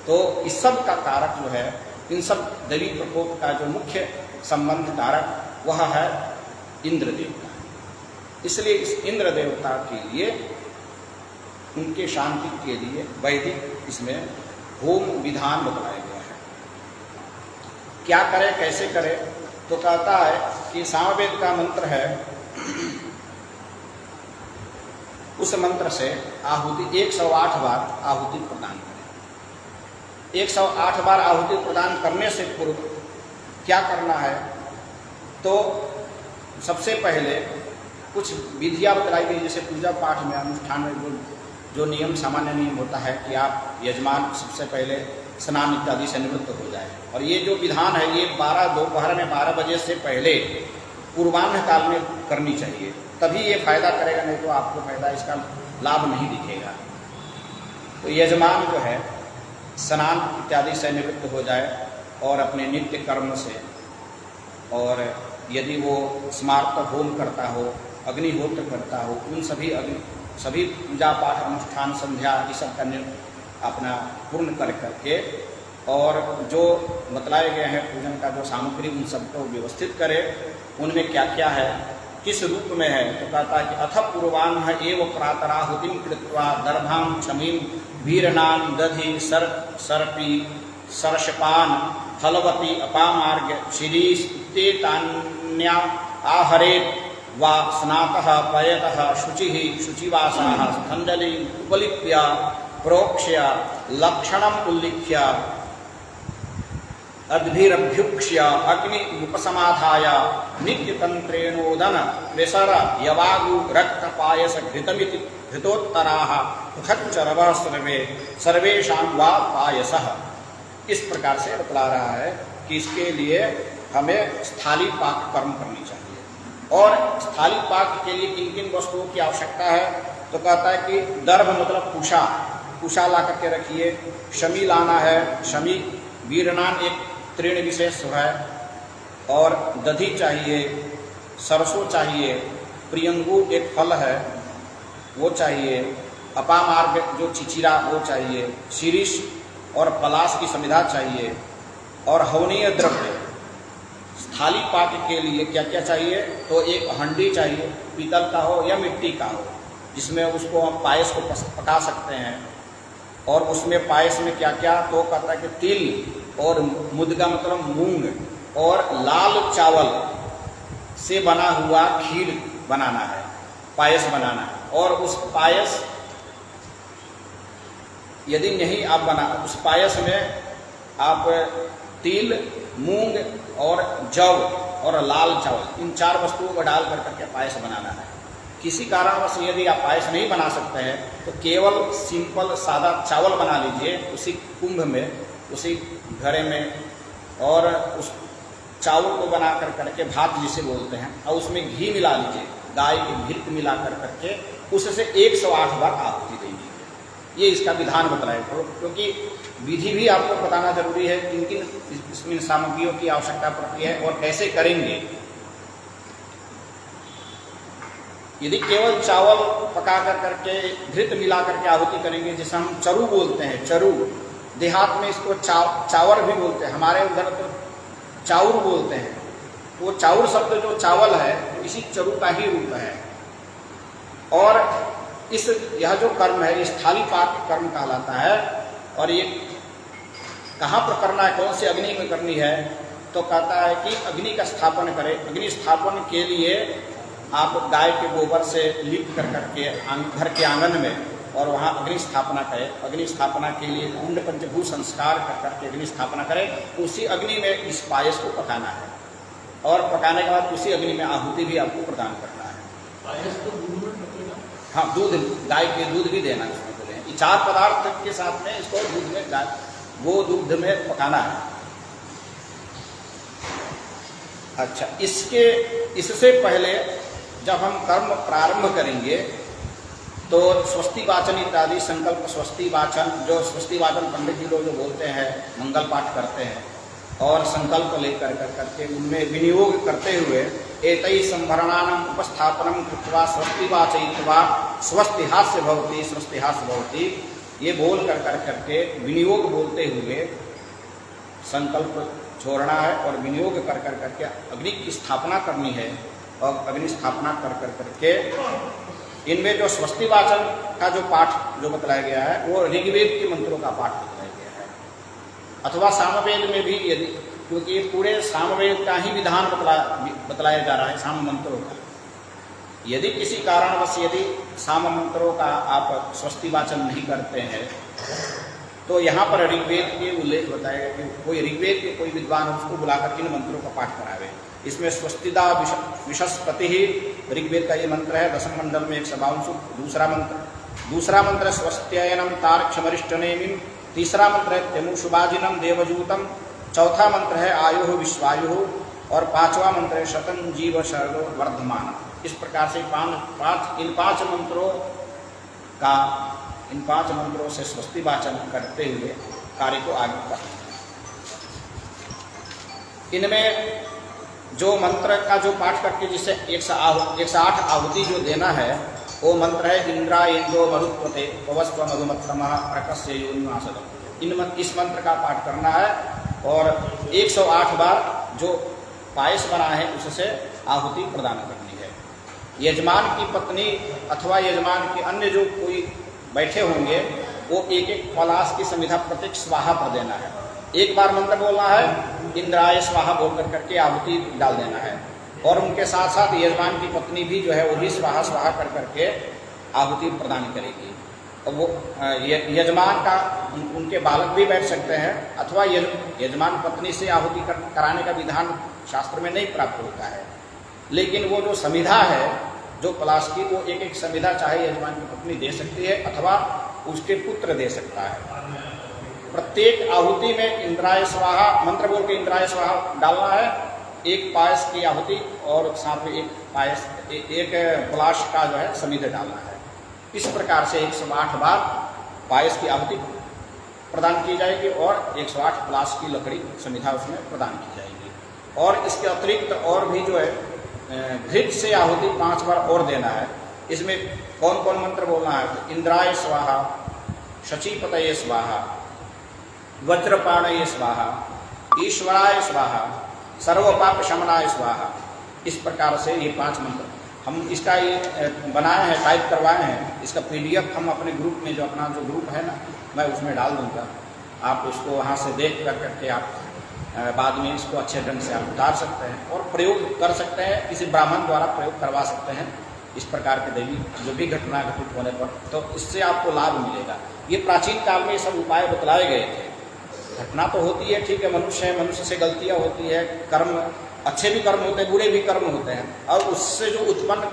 तो इस सब का कारक जो है, इन सब दैवी प्रकोप का जो मुख्य संबंध कारक वह है इंद्र देवता। इसलिए इस इंद्र देवता के लिए उनके शांति के लिए वैदिक इसमें होम विधान बताया गया है। क्या करे कैसे करे, तो कहता है कि सामवेद का मंत्र है, उस मंत्र से आहुति 108 बार आहुति प्रदान करें। 108 बार आहुति प्रदान करने से पूर्व क्या करना है, तो सबसे पहले कुछ विधियाँ बतलाई गई, जैसे पूजा पाठ में अनुष्ठान में जो नियम सामान्य नियम होता है कि आप यजमान सबसे पहले स्नान इत्यादि से निवृत्त हो जाए। और ये जो विधान है ये दोपहर में 12 बजे से पहले पूर्वाह्न काल में करनी चाहिए, तभी ये फायदा करेगा, नहीं तो आपको फायदा इसका लाभ नहीं दिखेगा। तो यजमान जो है स्नान इत्यादि से निवृत्त हो जाए और अपने नित्य कर्म से और यदि वो स्मार्त होम करता हो, अग्निहोत्र करता हो, उन सभी पूजा पाठ अनुष्ठान संध्या ये सब करने अपना पूर्ण कर करके और जो बतलाए गए हैं पूजन का जो सामग्री उन सबको व्यवस्थित करे। उनमें क्या क्या है, किस रूप में है, तो कहता है कि अथ पूर्वान्न एव प्रातराहुतिम कृत्वा दर्भाम क्षमीम वीरनान दधि सर्पी सरशपान फलवती अपामार्ग शिरीष इत्येतान्या आहरेत् वा स्नातः पयतः शुचिः शुचिवासाः स्थंजलि उपलिप्य प्रोक्ष्य लक्षणम् उल्लिख्य अद्भिरभ्युक्ष्य अग्नि उपसमाधाय नित्यतंत्रेणोदन विसर यवागु रक्त पायस घृतमिति घृतोत्तराः पृथक्चरवः सर्वेषां वा पायसः। इस प्रकार से बतला रहा है कि इसके लिए हमें स्थली पाक कर्म करनी चाहिए। और स्थली पाक के लिए किन किन वस्तुओं की आवश्यकता है, तो कहता है कि दर्भ मतलब कुशा ला करके रखिए, शमी लाना है, शमी वीरनान एक तृण विशेष है, और दधि चाहिए, सरसों चाहिए, प्रियंगु एक फल है वो चाहिए, अपामार्ग जो चिचिरा वो चाहिए, शीरीष और पलाश की समिधा चाहिए, और हवनीय द्रव्य। स्थाली पाक के लिए क्या क्या चाहिए, तो एक हंडी चाहिए, पीतल का हो या मिट्टी का हो, जिसमें उसको हम पायस को पका सकते हैं। और उसमें पायस में क्या क्या, तो कहता है कि तिल और मुदगा मतलब मूंग और लाल चावल से बना हुआ खीर बनाना है, पायस बनाना है। और उस पायस यदि नहीं आप बना, उस पायस में आप तिल, मूंग और जव और लाल चावल इन 4 वस्तुओं को डाल करके पायस बनाना है। किसी कारणवश यदि आप पायस नहीं बना सकते हैं तो केवल सिंपल सादा चावल बना लीजिए उसी कुंभ में, उसी घड़े में, और उस चावल को बना करके भात जिसे बोलते हैं, और उसमें घी मिला लीजिए, गाय के घी मिला करके उससे 108 बार आहुति देंगे। ये इसका विधान बताया, क्योंकि विधि भी आपको बताना जरूरी है, किन किन इसमें सामग्रियों की आवश्यकता पड़ती है और कैसे करेंगे। यदि केवल चावल पका करके घृत मिला करके आहुति करेंगे, जिसे हम चरू बोलते हैं, चरू देहात में इसको चावर भी बोलते हैं, हमारे उधर तो चाउर बोलते हैं। वो चाउर शब्द जो चावल है इसी चरू का ही रूप है। और यह जो कर्म है, इस थाली पाक कर्म कहलाता है। और ये कहाँ पर करना है, कौन से अग्नि में करनी है, तो कहता है कि अग्नि का स्थापन करें। अग्नि स्थापन के लिए आप गाय के गोबर से लीप करके घर के आंगन में और वहाँ अग्नि स्थापना करें। अग्नि स्थापना के लिए कुंड पंचभूत संस्कार करके अग्नि स्थापना करें। उसी अग्नि में इस पायस को पकाना है, और पकाने के बाद उसी अग्नि में आहुति भी आपको प्रदान करना है। पायस तो दूध में पकेगा? हाँ, दूध, गाय के दूध भी देना इसमें बोले हैं। 4 पदार्थ के साथ में इसको दूध में, वो दूध में पकाना है। अच्छा, इससे पहले जब हम कर्म प्रारंभ करेंगे तो स्वस्ति वाचन इत्यादि संकल्प स्वस्ति वाचन, जो स्वस्ति वाचन पंडित जी लोग जो बोलते हैं, मंगल पाठ करते हैं और संकल्प लेकर करके उनमें विनियोग करते हुए एतै संभरणानाम उपस्थापनम कृत्वा स्वस्ति वाचयित्वा स्वस्ति हास्य भवति, ये बोल करके विनियोग बोलते हुए संकल्प छोड़ना है और विनियोग करके अग्नि की स्थापना करनी है। और अग्नि स्थापना करके इनमें जो स्वस्ति वाचन का जो पाठ जो बतलाया गया है वो ऋग्वेद के मंत्रों का पाठ बतलाया गया है, अथवा सामवेद में भी, यदि क्योंकि पूरे सामवेद का ही विधान बतलाया जा रहा है साम मंत्रों का। यदि किसी कारणवश यदि साम मंत्रों का आप स्वस्ति वाचन नहीं करते हैं तो यहाँ पर ऋग्वेद के उल्लेख बताएगा कि कोई ऋग्वेद के कोई विद्वान उसको बुलाकर किन मंत्रों का पाठ करावे। इसमें स्वस्तिदा विशस्पति ही ऋग्वेद का ये मंत्र है, 10 मंडल में 152। दूसरा मंत्र है स्वस्त्ययनम तार्क्षमरिष्टनेमिं। तीसरा मंत्र है त्यमुषुभाजिनम देवजूतम। चौथा मंत्र है आयुः विश्वायुः। और 5वां मंत्र है शतं जीव शरदो वर्धमान। इस प्रकार से इन पांच मंत्रों से स्वस्ति वाचन करते हुए कार्य को आगे बढ़ाना। इनमें जो मंत्र का जो पाठ करके जिसे 108 आहुति जो देना है वो मंत्र है इंद्रा इंद्रो मरुत्वते पवस्व मधुमत्तमः प्रकस्य योनिवासदम्। इस मंत्र का पाठ करना है और 108 बार जो पायस बना है उससे आहुति प्रदान करनी है। यजमान की पत्नी अथवा यजमान के अन्य जो कोई बैठे होंगे वो एक एक पलाश की समिधा प्रत्येक स्वाहा पर देना है। एक बार मंत्र बोलना है, इंद्राय स्वाहा बोल करके आहुति डाल देना है और उनके साथ साथ यजमान की पत्नी भी जो है वो भी स्वाहा स्वाहा करके आहुति प्रदान करेगी। और वो यजमान का उनके बालक भी बैठ सकते हैं अथवा यजमान पत्नी से आहुति कराने का विधान शास्त्र में नहीं प्राप्त होता है, लेकिन वो जो समिधा है जो पलाश की वो एक एक समिधा चाहे यजमान की पत्नी दे सकती है अथवा उसके पुत्र दे सकता है। प्रत्येक आहुति में इंद्राय स्वाहा मंत्र बोल के इंद्राय स्वाहा डालना है, एक पायस की आहुति और साथ में एक पलाश का जो है समिधा डालना है। इस प्रकार से 108 बार पायस की आहुति प्रदान की जाएगी और 108 पलाश की लकड़ी समिधा उसमें प्रदान की जाएगी। और इसके अतिरिक्त और भी जो है घृत से आहुति 5 बार और देना है। इसमें कौन कौन मंत्र बोलना है? तो इंद्राय स्वाहा, शचीपतये स्वाहा, वज्रपाणये स्वाहा, ईश्वराय स्वाहा, सर्वपाप शमनाय स्वाहा। इस प्रकार से ये 5 मंत्र हम इसका ये बनाए हैं, टाइप करवाए हैं। इसका PDF हम अपने ग्रुप में जो अपना जो ग्रुप है ना मैं उसमें डाल दूँगा। आप उसको वहाँ से देख करके आप बाद में इसको अच्छे ढंग से आप उतार सकते हैं और प्रयोग कर सकते हैं, किसी ब्राह्मण द्वारा प्रयोग करवा सकते हैं। इस प्रकार के देवी जो भी घटना घटित होने पर तो इससे आपको लाभ मिलेगा। ये प्राचीन काल में ये सब उपाय बतलाए गए थे। घटना तो होती है, ठीक है, मनुष्य है, मनुष्य से गलतियाँ होती है, कर्म अच्छे भी कर्म होते हैं, बुरे भी कर्म होते हैं और उससे जो उत्पन्न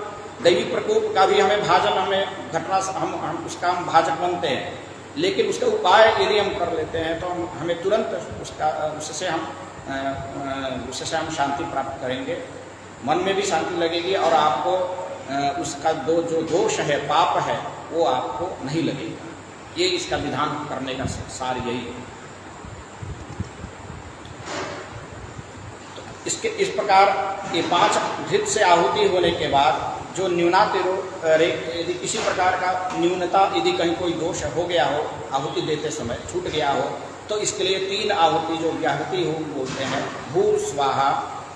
दैवी प्रकोप का भी हमें भाजन हमें घटना हम उसका हम भाजक बनते हैं। लेकिन उसका उपाय यदि हम कर लेते हैं तो हमें तुरंत उससे हम शांति प्राप्त करेंगे, मन में भी शांति लगेगी और आपको उसका जो दोष है, पाप है, वो आपको नहीं लगेगा। ये इसका विधान करने का सार यही है। तो इस प्रकार ये 5 घृत से आहुति होने के बाद जो न्यूनातिरो यदि किसी प्रकार का न्यूनता यदि कहीं कोई दोष हो गया हो, आहुति देते समय छूट गया हो, तो इसके लिए 3 आहुति जो व्याहृति होम बोलते हैं, भूर स्वाहा,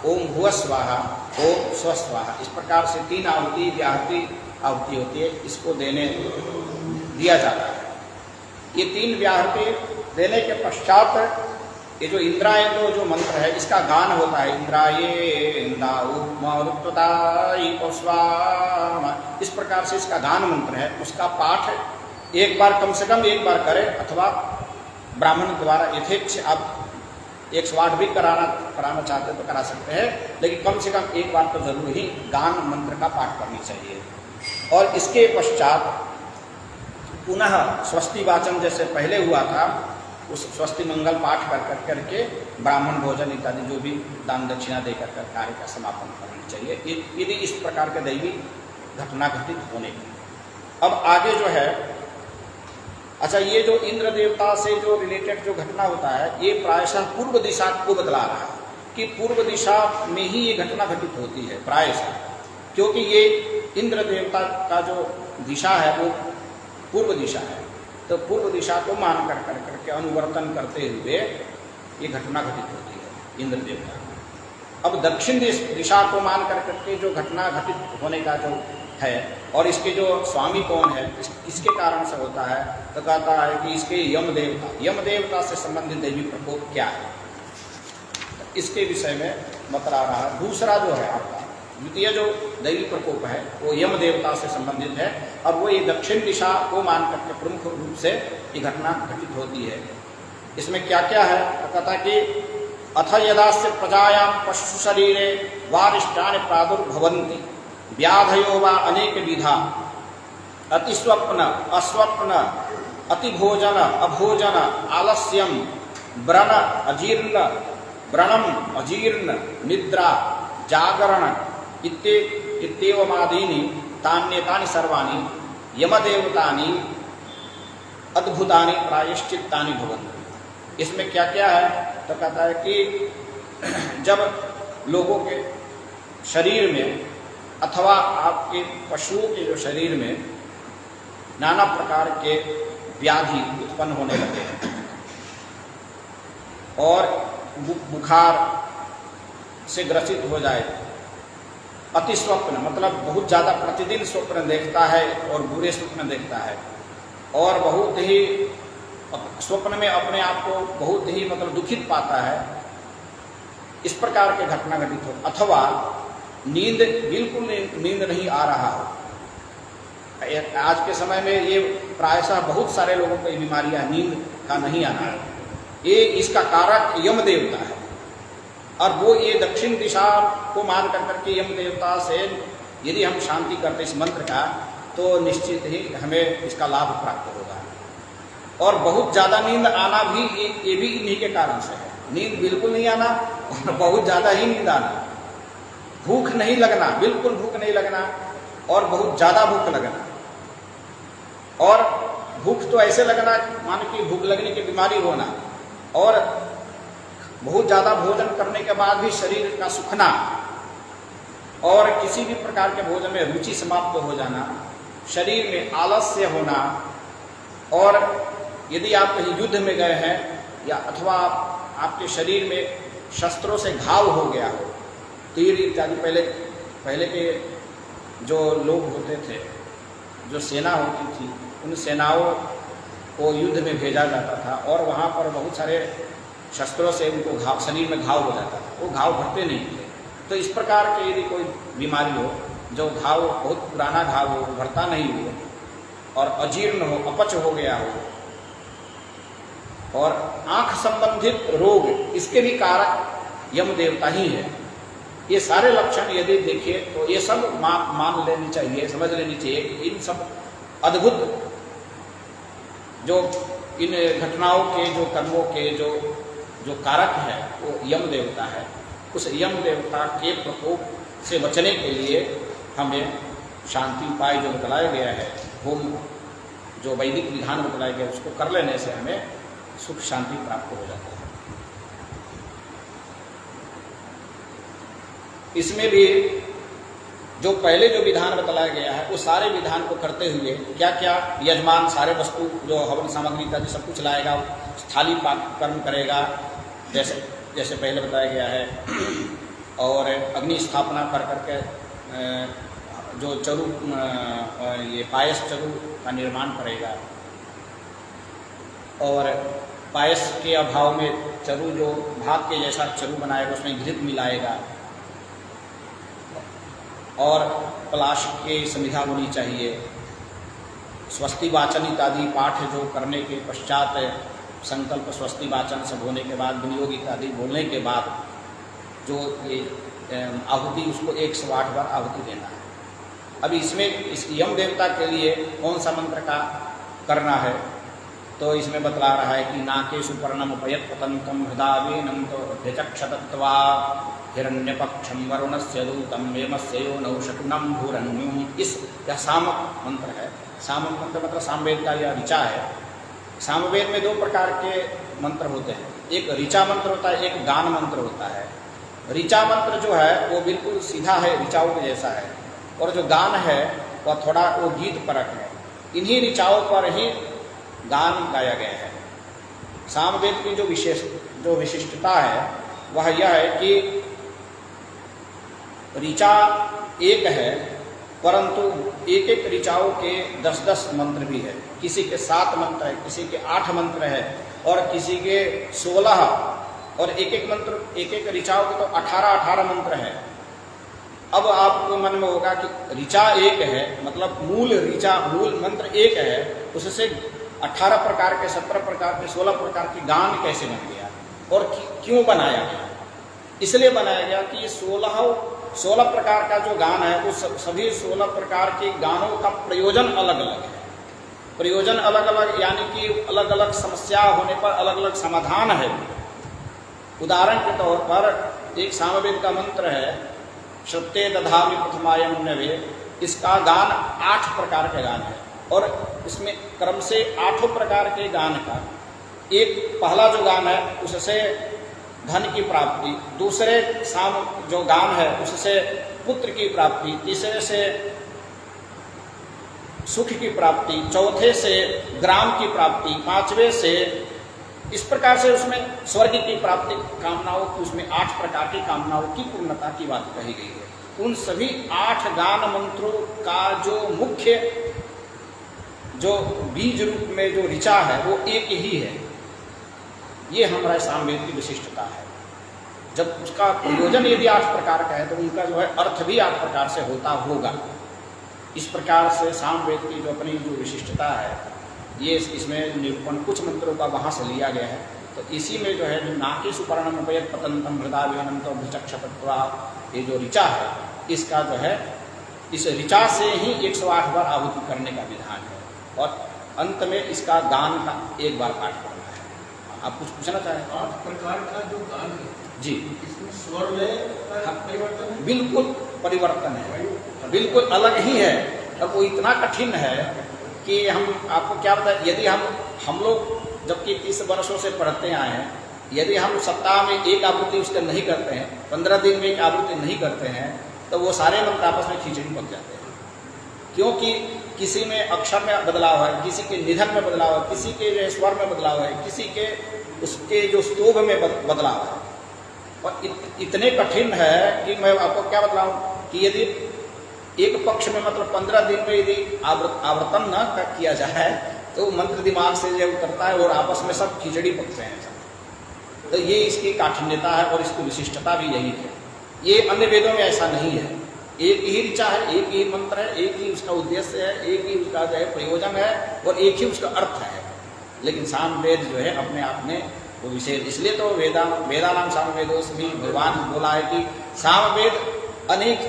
ओम भुव स्वाहा, ओम स्व स्वाहा। इस प्रकार से 3 आहुति व्याहृति आहुति होती है, इसको दिया जाता है। ये 3 व्याहृति देने के पश्चात ये जो इंद्रायेंद्रो जो मंत्र है इसका गान होता है। इस प्रकार से इसका गान मंत्र है, उसका पाठ एक बार कम से कम एक बार करें अथवा ब्राह्मण द्वारा यथेच्छ आप 108 भी कराना चाहते तो करा सकते हैं, लेकिन कम से कम एक बार तो जरूर ही गान मंत्र का पाठ करनी चाहिए। और इसके पश्चात पुनः स्वस्ति वाचन जैसे पहले हुआ था उस स्वस्ति मंगल पाठ करके ब्राह्मण भोजन इत्यादि जो भी दान दक्षिणा देकर कार्य का समापन करना चाहिए यदि इस प्रकार के दैवी घटना घटित होने की। अब आगे जो है, अच्छा, ये जो इंद्र देवता से जो रिलेटेड जो घटना होता है ये प्रायशः पूर्व दिशा को बतला रहा है कि पूर्व दिशा में ही ये घटना घटित होती है प्रायशः, क्योंकि ये इंद्र देवता का जो दिशा है वो पूर्व दिशा है। तो पूर्व दिशा को मान करके अनुवर्तन करते हुए ये घटना घटित होती है इंद्र देवता। अब दक्षिण दिशा को मान करके जो घटना घटित होने का जो है और इसके जो स्वामी कौन है इसके कारण से होता है, तो कहता है कि इसके यम देवता से संबंधित दैवी प्रकोप क्या है, इसके विषय में बतला रहा है। दूसरा जो है आपका द्वितीय जो दैवी प्रकोप है वो यम देवता से संबंधित है और वो ये दक्षिण दिशा को मान करके प्रमुख रूप से ये घटना घटित होती है। इसमें क्या क्या है, तो कहता कि अथ यदास्य प्रजायां पशु शरीरे वारिष्टानि प्रादुर्भवन्ति व्याधयो वा अनेक विधा अतिस्वप्न अस्वप्न अतिभोजन अभोजन आलस्यम व्रण अजीर्ण व्रणम अजीर्ण निद्रा जागरण इत्येवमादीनि तान्येतानि सर्वाणि यमदेवतानि अद्भुतानि प्रायश्चित्तानि भवन्ति। इसमें क्या क्या है, तो कहता है कि जब लोगों के शरीर में अथवा आपके पशुओं के जो शरीर में नाना प्रकार के व्याधि उत्पन्न होने लगे और बुखार से ग्रसित हो जाए, अति स्वप्न मतलब बहुत ज़्यादा प्रतिदिन स्वप्न देखता है और बुरे स्वप्न देखता है और बहुत ही स्वप्न में अपने आप को बहुत ही मतलब दुखित पाता है, इस प्रकार के घटना घटित हो, अथवा नींद बिल्कुल नींद नहीं आ रहा हो। आज के समय में ये प्रायशः बहुत सारे लोगों को ये बीमारियां, नींद का नहीं आना है, ये इसका कारक यम देवता है और वो ये दक्षिण दिशा को मान करके यम देवता से यदि हम शांति करते इस मंत्र का तो निश्चित ही हमें इसका लाभ प्राप्त होगा। और बहुत ज़्यादा नींद आना भी ये भी इन्हीं के कारण से है, नींद बिल्कुल नहीं आना और बहुत ज़्यादा ही नींद आना, भूख नहीं लगना, बिल्कुल भूख नहीं लगना और बहुत ज़्यादा भूख लगना, और भूख तो ऐसे लगना मान कि भूख लगने की बीमारी होना, और बहुत ज़्यादा भोजन करने के बाद भी शरीर का सूखना और किसी भी प्रकार के भोजन में रुचि समाप्त हो जाना, शरीर में आलस्य होना, और यदि आप कहीं युद्ध में गए हैं या अथवा आपके शरीर में शस्त्रों से घाव हो गया हो, तीर इत्यादि, पहले के जो लोग होते थे, जो सेना होती थी, उन सेनाओं को युद्ध में भेजा जाता था और वहाँ पर बहुत सारे शस्त्रों से उनको घाव, शरीर में घाव हो जाता था, वो घाव भरते नहीं थे। तो इस प्रकार के यदि कोई बीमारी हो, जो घाव बहुत पुराना घाव हो, भरता नहीं हो और अजीर्ण हो, अपच हो गया हो, और आँख संबंधित रोग, इसके भी कारक यम देवता ही है। ये सारे लक्षण यदि देखिए तो ये सब मान लेनी चाहिए, समझ लेनी चाहिए कि इन सब अद्भुत जो इन घटनाओं के, जो कर्मों के जो कारक है वो यम देवता है। उस यम देवता के प्रकोप से बचने के लिए हमें शांति उपाय जो बतलाया गया है, होम जो वैदिक विधान बतलाया गया है, उसको कर लेने से हमें सुख शांति प्राप्त हो जाता है। इसमें भी जो पहले जो विधान बतलाया गया है वो सारे विधान को करते हुए क्या क्या यजमान सारे वस्तु जो हवन सामग्री इत्यादि सब कुछ लाएगा, थाली पाक कर्म करेगा जैसे पहले बताया गया है, और अग्नि स्थापना कर करके जो चरु ये पायस चरु का निर्माण करेगा, और पायस के अभाव में चरु जो भात के जैसा चरु बनाएगा उसमें घृत मिलाएगा, और पलाश की संविधा होनी चाहिए, स्वस्ति वाचन इत्यादि पाठ जो करने के पश्चात संकल्प स्वस्ति वाचन सब होने के बाद विनियोग इत्यादि बोलने के बाद जो ये आहुति, उसको 108 बार आहुति देना है। अब इसमें इस यम देवता के लिए कौन सा मंत्र का करना है, तो इसमें बतला रहा है कि नाके सुपर्णम उपयत पतंकम हृदावेनम तो ध्यचक्षतत्वा हिरण्यपक्षम वरुणस्य दूतम एमस्य यो नौशकुनम भूरण्युम। इस यह साम मंत्र है। साम मंत्र मतलब सामवेद का यह ऋचा है। सामवेद में 2 प्रकार के मंत्र होते हैं, एक ऋचा मंत्र होता है, एक गान मंत्र होता है। ऋचा मंत्र जो है वो बिल्कुल सीधा है, ऋचाओं के जैसा है, और जो गान है वह थोड़ा वो गीत परक है। इन्हीं ऋचाओं पर ही गान गाया गया है। सामवेद की जो विशिष्टता है वह यह है कि ऋचा एक है, परंतु एक एक ऋचाओं के 10-10 मंत्र भी है। किसी के 7 मंत्र है, किसी के 8 मंत्र है, और किसी के 16, और एक एक मंत्र, एक एक ऋचाओं के तो 18 मंत्र है। अब आपको मन में होगा कि ऋचा एक है, मतलब मूल ऋचा, मूल मंत्र एक है, उससे 18 प्रकार के, 17 प्रकार के, 16 प्रकार के गान कैसे बन गया, और क्यों बनाया गया? इसलिए बनाया गया कि ये 16 प्रकार का जो गान है वो सभी 16 प्रकार के गानों का प्रयोजन अलग अलग है। प्रयोजन अलग अलग यानी कि अलग अलग समस्या होने पर अलग अलग समाधान है। उदाहरण के तौर पर एक सामवेद का मंत्र है, श्रुते दधामि प्रथमायं नभे। इसका गान 8 प्रकार के गान है, और इसमें क्रम से 8 प्रकार के गान का एक पहला जो गान है उससे धन की प्राप्ति, दूसरे साम जो गान है उससे पुत्र की प्राप्ति, तीसरे से सुख की प्राप्ति, चौथे से ग्राम की प्राप्ति, पांचवे से इस प्रकार से उसमें स्वर्ग की प्राप्ति कामनाओं की, उसमें 8 प्रकार की कामनाओं की पूर्णता की बात कही गई है। उन सभी 8 गान मंत्रों का जो मुख्य जो बीज रूप में जो ऋचा है वो एक ही है। ये हमारा सामवेद की विशिष्टता है। जब उसका प्रयोजन यदि 8 प्रकार का है तो उनका जो है अर्थ भी 8 प्रकार से होता होगा। इस प्रकार से सामवेद की जो अपनी जो विशिष्टता है ये इसमें निरूपण कुछ मंत्रों का वहाँ से लिया गया है। तो इसी में जो है नाकी सुपर्णम उपयत पतंतम हृदय विहनंतो भिचक्षतत्वा, ये जो ऋचा है इसका जो है इस ऋचा से ही 108 बार आहुति करने का विधान है और अंत में इसका गान का 1 बार पाठ करना है। आप कुछ पूछना चाहें? 8 प्रकार का जो गान है जी, इसमें स्वर में परिवर्तन है? बिल्कुल परिवर्तन है, बिल्कुल अलग ही है। अब वो इतना कठिन है कि हम आपको क्या बताएं, यदि हम लोग जबकि 30 वर्षों से पढ़ते आए हैं, यदि हम सप्ताह में 1 आवृत्ति उसका नहीं करते हैं, 15 दिन में 1 आवृत्ति नहीं करते हैं, तो वो सारे मंत्र आपस में खिचड़ी पक जाते हैं। क्योंकि किसी में अक्षर में बदलाव है, किसी के निधन में बदलाव है, किसी के जो स्वर में बदलाव है, किसी के उसके जो स्तोभ में बदलाव है। और इतने कठिन है कि मैं आपको क्या बतलाऊं कि यदि एक पक्ष में मतलब 15 दिन में यदि आवर्तन न किया जाए तो मंत्र दिमाग से जो उतरता है और आपस में सब खिचड़ी पकते हैं। तो ये इसकी काठिन्यता है और इसकी विशिष्टता भी यही है। ये अन्य वेदों में ऐसा नहीं है। एक ही ऋचा है, एक ही मंत्र है, एक ही उसका उद्देश्य है, एक ही उसका जो है प्रयोजन है और एक ही उसका अर्थ है। लेकिन सामवेद जो है अपने आप में वो विशेष, इसलिए तो वेदानाम सामवेदोस्मि भगवान बोला है कि सामवेद अनेक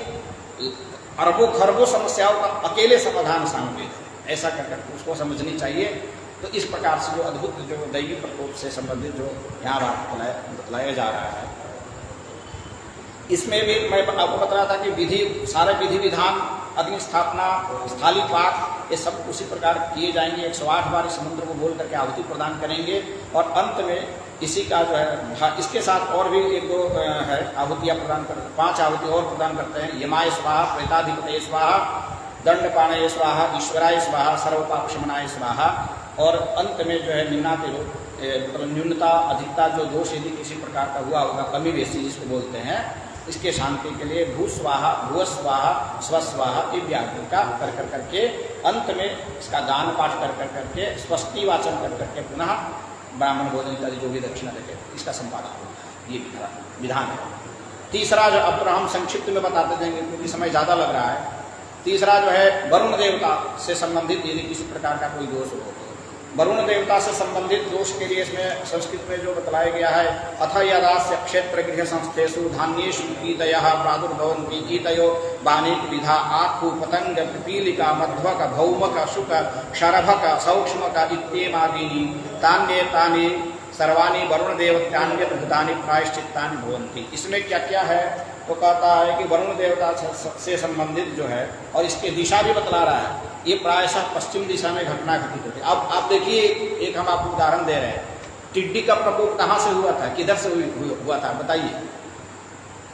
अरबों खरबों समस्याओं का अकेले समाधान सामवेद है। ऐसा कर उसको समझनी चाहिए। तो इस प्रकार से जो अद्भुत जो दैवी प्रकोप से संबंधित जो यहाँ बात बतलाया जा रहा है, इसमें भी मैं आपको बता रहा था कि विधि, सारे विधि विधान, अग्नि स्थापना, स्थाली पाठ, ये सब उसी प्रकार किए जाएंगे। 108 बार इस मंत्र को बोल करके आहुति प्रदान करेंगे और अंत में इसी का जो है इसके साथ और भी 1-2 है आहुतियाँ प्रदान करते, 5 आहुति और प्रदान करते हैं। यमाय स्वाहा, प्रेताधिपतये स्वाहा, दंडपाणये स्वाहा, ईश्वराय स्वाहा, सर्वपापशमनाय स्वाहा। और अंत में जो है मतलब न्यूनता अधिकता जो दोष यदि किसी प्रकार का हुआ होगा, कमी बेसी जिसको बोलते हैं, इसके शांति के लिए भू स्वाहा, भुव स्वाहा, स्व स्वाहा इत्यादि का कर करके अंत में इसका गान पाठ कर करके स्वस्ति वाचन कर करके पुनः ब्राह्मण भोजन इत्यादि जो भी दक्षिणा देते इसका संपादन होता है। ये विधान है। तीसरा जो अब हम संक्षिप्त में बताते जाएंगे क्योंकि समय ज़्यादा लग रहा है। तीसरा जो है वरुण देवता से संबंधित यदि किसी प्रकार का कोई दोष हो, वरुण देवता से संबंधित दोष के लिए इसमें संस्कृत में जो बतलाया गया है, अथ यदास्य क्षेत्र गृह संस्थेषु धान्येषु कीतयः प्रादुर्भवन्ति कीतयो बाणेक विधा आखु पतंग पिपीलिका मध्वक भौमक शुक शरभक सौक्ष्मक इत्येमादीनि तान्येतानि सर्वाणि वरुण देवत्यान्यत भूतानि प्रायश्चित्तानि भवन्ति। इसमें क्या क्या है तो कहता है कि वरुण देवता से संबंधित जो है और इसके दिशा भी बतला रहा है। ये प्रायशः पश्चिम दिशा में घटना घटित होती है। अब आप देखिए, एक हम आपको उदाहरण दे रहे हैं। टिड्डी का प्रकोप कहाँ से हुआ था, किधर से हुआ था बताइए?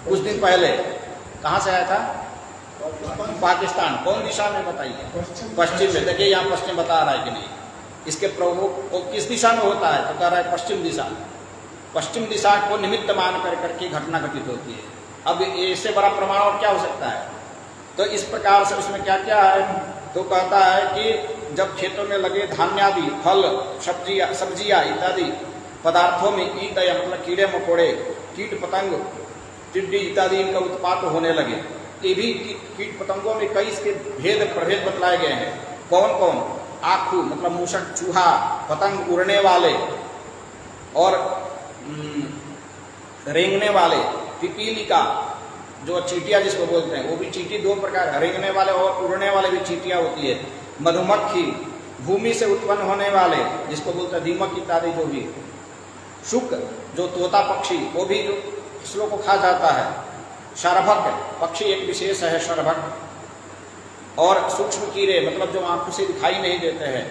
कुछ दिन पहले कहाँ से आया था? पाकिस्तान। कौन दिशा में बताइए? पश्चिम में। देखिए यहाँ पश्चिम बता रहा है कि नहीं। इसके प्रकोप किस दिशा में होता है तो कह रहा है पश्चिम दिशा। पश्चिम दिशा को निमित्त मान करके घटना घटित होती है। अब इससे बड़ा प्रमाण और क्या हो सकता है? तो इस प्रकार से उसमें क्या क्या है तो कहता है कि जब खेतों में लगे धान्यादि, फल, सब्जियाँ इत्यादि पदार्थों में ईतय मतलब कीड़े मकोड़े, कीट पतंग, टिड्डी इत्यादि इनका उत्पात होने लगे। ये भी कीट पतंगों में कई इसके प्रभेद बतलाए गए हैं। कौन कौन? आखू मतलब मूषक, चूहा, पतंग उड़ने वाले और रेंगने वाले, पिपीलिका जो चींटियाँ जिसको बोलते हैं, वो भी चींटी 2 प्रकार है, रेंगने वाले और उड़ने वाले भी चींटियाँ होती है। मधुमक्खी, भूमि से उत्पन्न होने वाले जिसको बोलते हैं दीमक इत्यादि जो भी, शुक जो तोता पक्षी वो भी जो फसलों को खा जाता है, शरभक पक्षी एक विशेष है शरभक, और सूक्ष्म कीड़े मतलब जो आंखों से दिखाई नहीं देते हैं।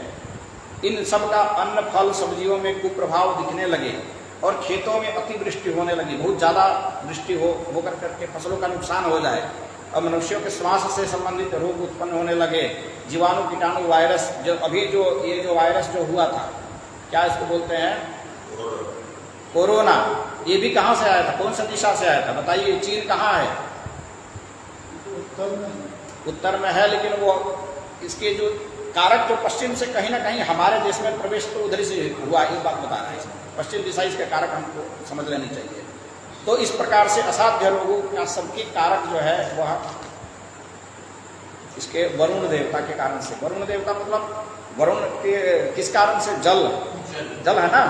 इन सब का अन्न फल सब्जियों में कुप्रभाव दिखने लगे और खेतों में अतिवृष्टि होने लगी, बहुत ज़्यादा वृष्टि हो कर करके फसलों का नुकसान हो जाए। और मनुष्यों के श्वास से संबंधित रोग उत्पन्न होने लगे, जीवाणु कीटाणु वायरस, जो अभी जो ये जो वायरस जो हुआ था, क्या इसको बोलते हैं, कोरोना, ये भी कहाँ से आया था, कौन सा दिशा से आया था बताइए? चीन कहाँ है? उत्तर में है, लेकिन वो इसके जो कारक जो पश्चिम से कहीं ना कहीं हमारे देश में प्रवेश तो उधर से हुआ, ये बात बता रहे हैं। पश्चिम दिशा इसके कारक हमको समझ लेनी चाहिए। तो इस प्रकार से असाध्य रोगों का सबके कारक जो है वह इसके वरुण देवता के कारण से। वरुण देवता मतलब वरुण के किस कारण से? जल है ना,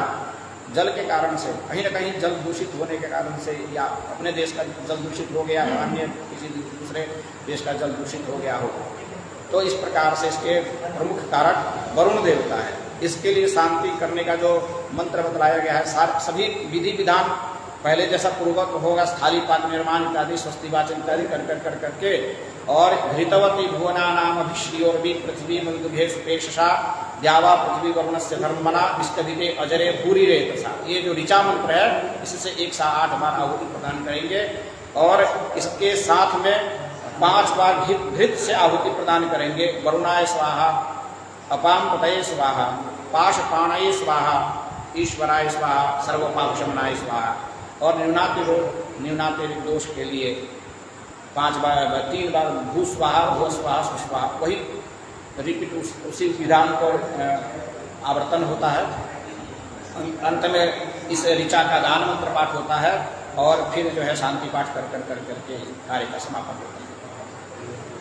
जल के कारण से, कहीं ना कहीं जल दूषित होने के कारण से, या अपने देश का जल दूषित हो गया, अन्य किसी दूसरे देश का जल दूषित हो गया हो, तो इस प्रकार से इसके प्रमुख कारक वरुण देवता है। इसके लिए शांति करने का जो मंत्र बतलाया गया है, सभी विधि विधान पहले जैसा पूर्वक होगा, स्थाली पाक निर्माण इत्यादि, स्वस्ति वाचन इत्यादि कर करके, और घृतवती भुवना नाम अभिश्रियोर्वी पृथ्वी मधुभे सुपेक्षा द्यावा पृथ्वी वरुणस्य धर्मना विष्कभिते अजरे भूरी रे तथा, ये जो ऋचा मंत्र है इससे 108 बार आहुति प्रदान करेंगे, और इसके साथ में 5 बार घृत से आहुति प्रदान करेंगे। वरुणाय स्वाहा, अपाम पतये स्वाहा, पाशपाणये स्वाहा, ईश्वराय स्वाहा, सर्वपापशमनाय स्वाहा। और न्यूनाति दोष के लिए 3 बार भू स्वाहा, भू स्वाहा, सुस्वाहा, वही रिपीट उसी विधान को आवर्तन होता है। अंत में इस ऋचा का गान मंत्र पाठ होता है, और फिर जो है शांति पाठ कर करके कार्य का समापन होता है।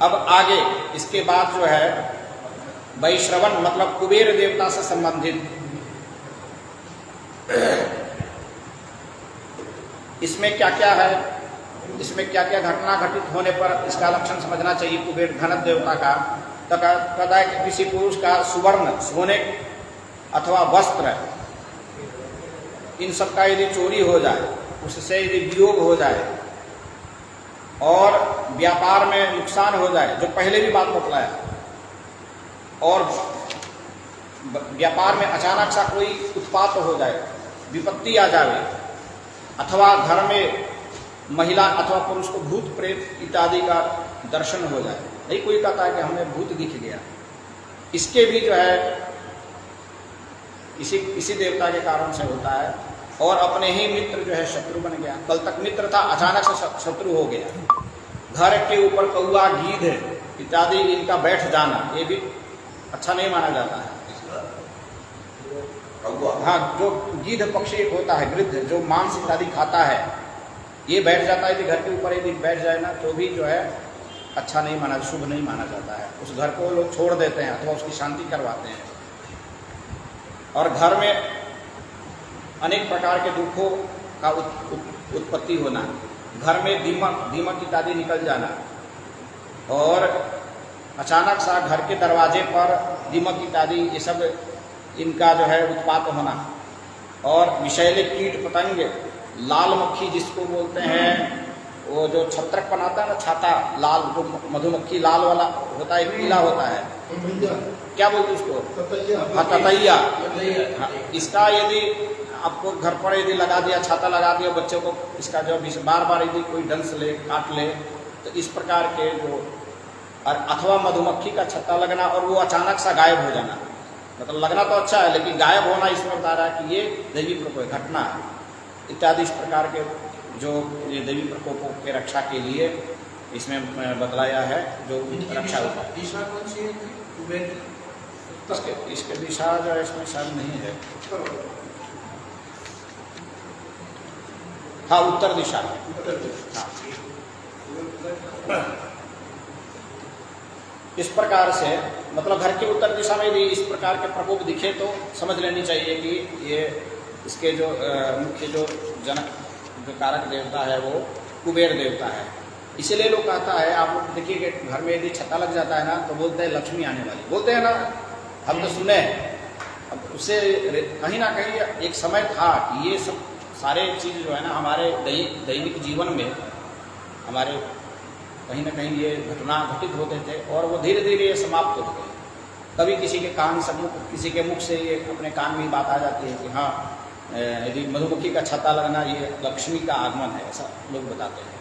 अब आगे इसके बाद जो है वैश्रवण मतलब कुबेर देवता से संबंधित, इसमें क्या क्या है, इसमें क्या क्या घटना घटित होने पर इसका लक्षण समझना चाहिए कुबेर धन देवता का। तो कहता है कि किसी पुरुष का सुवर्ण, सोने अथवा वस्त्र, इन सब का यदि चोरी हो जाए, उससे यदि वियोग हो जाए, और व्यापार में नुकसान हो जाए, जो पहले भी बात बतलाया, और व्यापार में अचानक सा कोई उत्पात हो जाए, विपत्ति आ जाए, अथवा घर में महिला अथवा पुरुष को भूत प्रेत इत्यादि का दर्शन हो जाए, नहीं कोई कहता है कि हमें भूत दिख गया, इसके भी जो है किसी देवता के कारण से होता है। और अपने ही मित्र जो है शत्रु बन गया, कल तक मित्र था, अचानक से शत्रु हो गया। घर के ऊपर कौआ, गीध इत्यादि इनका बैठ जाना, ये भी अच्छा नहीं माना जाता है। हाँ, जो गीध पक्षी एक होता है, गिद्ध, जो मांस इत्यादि खाता है, ये बैठ जाता है। यदि घर के ऊपर यदि बैठ जाए ना, तो भी जो है अच्छा नहीं माना, शुभ नहीं माना जाता है। उस घर को लोग छोड़ देते हैं अथवा उसकी शांति करवाते हैं। और घर में अनेक प्रकार के दुखों का उत्पत्ति होना, घर में दीमक इत्यादि निकल जाना, और अचानक सा घर के दरवाजे पर दीमक इत्यादि ये सब इनका जो है उत्पात होना, और विषैले कीट पतंग, लाल मक्खी जिसको बोलते हैं, वो जो छत्रक बनाता है ना, छाता लाल, जो मधुमक्खी लाल वाला होता है, पीला होता है, क्या बोलते हैं उसको? हाँ, ततैया। हाँ, इसका यदि आपको घर पर यदि लगा दिया, छाता लगा दिया बच्चों को, इसका जो बार बार यदि कोई डंस ले, काट ले, तो इस प्रकार के जो, और अथवा मधुमक्खी का छत्ता लगना और वो अचानक सा गायब हो जाना, मतलब लगना तो अच्छा है लेकिन गायब होना, इसमें बता रहा है कि ये दैवी प्रकोप घटना है इत्यादि। इस प्रकार के जो ये दैवी प्रकोपों के रक्षा के लिए इसमें बतलाया है, जो रक्षा होता है। दिशा कौन सी है? इसके दिशा जो है इसमें शायद नहीं है। हाँ, उत्तर दिशा है। हाँ। इस प्रकार से मतलब घर के उत्तर दिशा में भी इस प्रकार के प्रकोप दिखे तो समझ लेनी चाहिए कि ये इसके जो मुख्य जो कारक देवता है वो कुबेर देवता है। इसीलिए लोग कहता है, आप लोग देखिए कि घर में यदि छत्ता लग जाता है ना, तो बोलते हैं लक्ष्मी आने वाली, बोलते हैं ना, हम तो सुने हैं। अब उससे कहीं ना कहीं एक समय था कि ये सब सारे चीज़ जो है ना हमारे दैनिक जीवन में हमारे कहीं ना कहीं ये घटना घटित होते थे, और वो धीरे धीरे ये समाप्त हो गए। कभी किसी के कान से किसी के मुख से ये अपने कान में ही बात आ जाती है कि हाँ, यदि मधुमक्खी का छत्ता लगना ये लक्ष्मी का आगमन है, ऐसा लोग बताते हैं।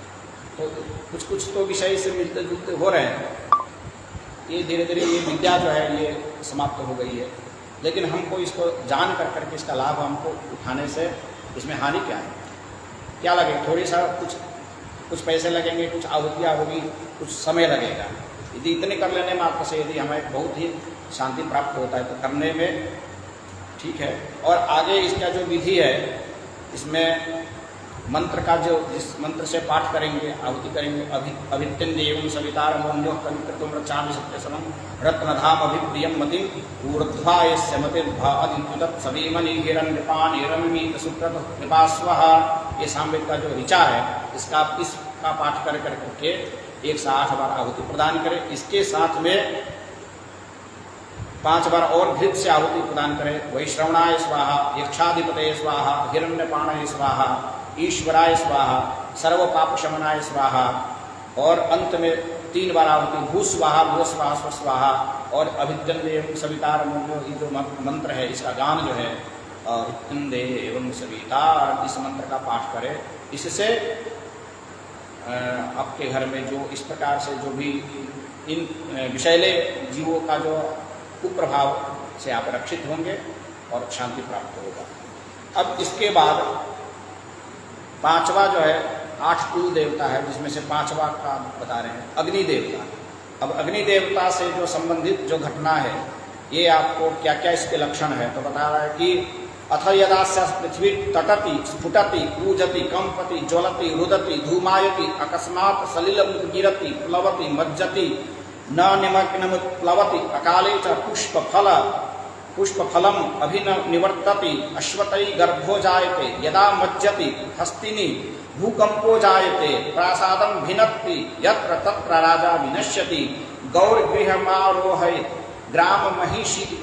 तो कुछ कुछ तो विषय से मिलते जुलते हो रहे हैं। ये धीरे धीरे ये विद्या जो है ये समाप्त हो गई है, लेकिन हमको इसको जान कर करके इसका लाभ हमको उठाने से इसमें हानि क्या है? क्या लगेगा? थोड़ी सा कुछ पैसे लगेंगे, कुछ आहुतियाँ होगी, कुछ समय लगेगा। यदि इतने कर लेने मात्र से यदि हमें बहुत ही शांति प्राप्त होता है तो करने में ठीक है। और आगे इसका जो विधि है, इसमें मंत्र का जो जिस मंत्र से पाठ करेंगे, आहुति करेंगे, अभित्यन देवं सवितार मोन्यो कविकृतम रचामि सत्यसमं रत्नधाम अभिप्रियम मति ऊर्ध्वा यस्य मतिर्भा अधितुत सवीमनि हिरण्यपान हिरण्यमीत सुकृत कृपास्वः। ये सामवेद का जो ऋचा है, इसका पाठ कर करके 108 बार आहुति प्रदान करें। इसके साथ में 5 बार और घृत से आहुति प्रदान करें। वैश्रवणाय स्वाहा, यक्षाधिपतये स्वाहा, हिरण्यपाणाय स्वाहा, ईश्वराय स्वाहा, सर्व पाप शमनाय स्वाहा। और अंत में 3 बार आहुति भू स्वाहा, भू स्वाहा, स्व स्वाहा। और अभित्यन देवं सवितार मोन्यो, ये जो मंत्र है इसका गान जो है अभित्यन देवं सवितार, इस मंत्र का पाठ करें। इससे आपके घर में जो इस प्रकार से जो भी इन विषैले जीवों का जो कुप्रभाव से आप रक्षित होंगे और शांति प्राप्त होगा। अब इसके बाद 5वां जो है 8 कुल देवता है, जिसमें से 5वां का बता रहे हैं अग्नि देवता। अब अग्नि देवता से जो संबंधित जो घटना है, ये आपको क्या क्या इसके लक्षण है तो बता रहा है कि अथ यदा पृथ्वी तटति स्फुटति कूजति कंपति ज्वलति रुदति धूमायति अकस्मात् सलिलमुद्गिरति प्लवति मज्जति न निमग्नमुत्प्लवति अकाले च पुष्पफलम अभिनिवर्तति अश्वतै गर्भो जायते यदा मज्जति हस्तिनि भूकंपो जायते प्रासादं भिनत्ति यत्र तत्र राजा विनश्यति गौरगृहमारोहयेत् ग्राम महिषी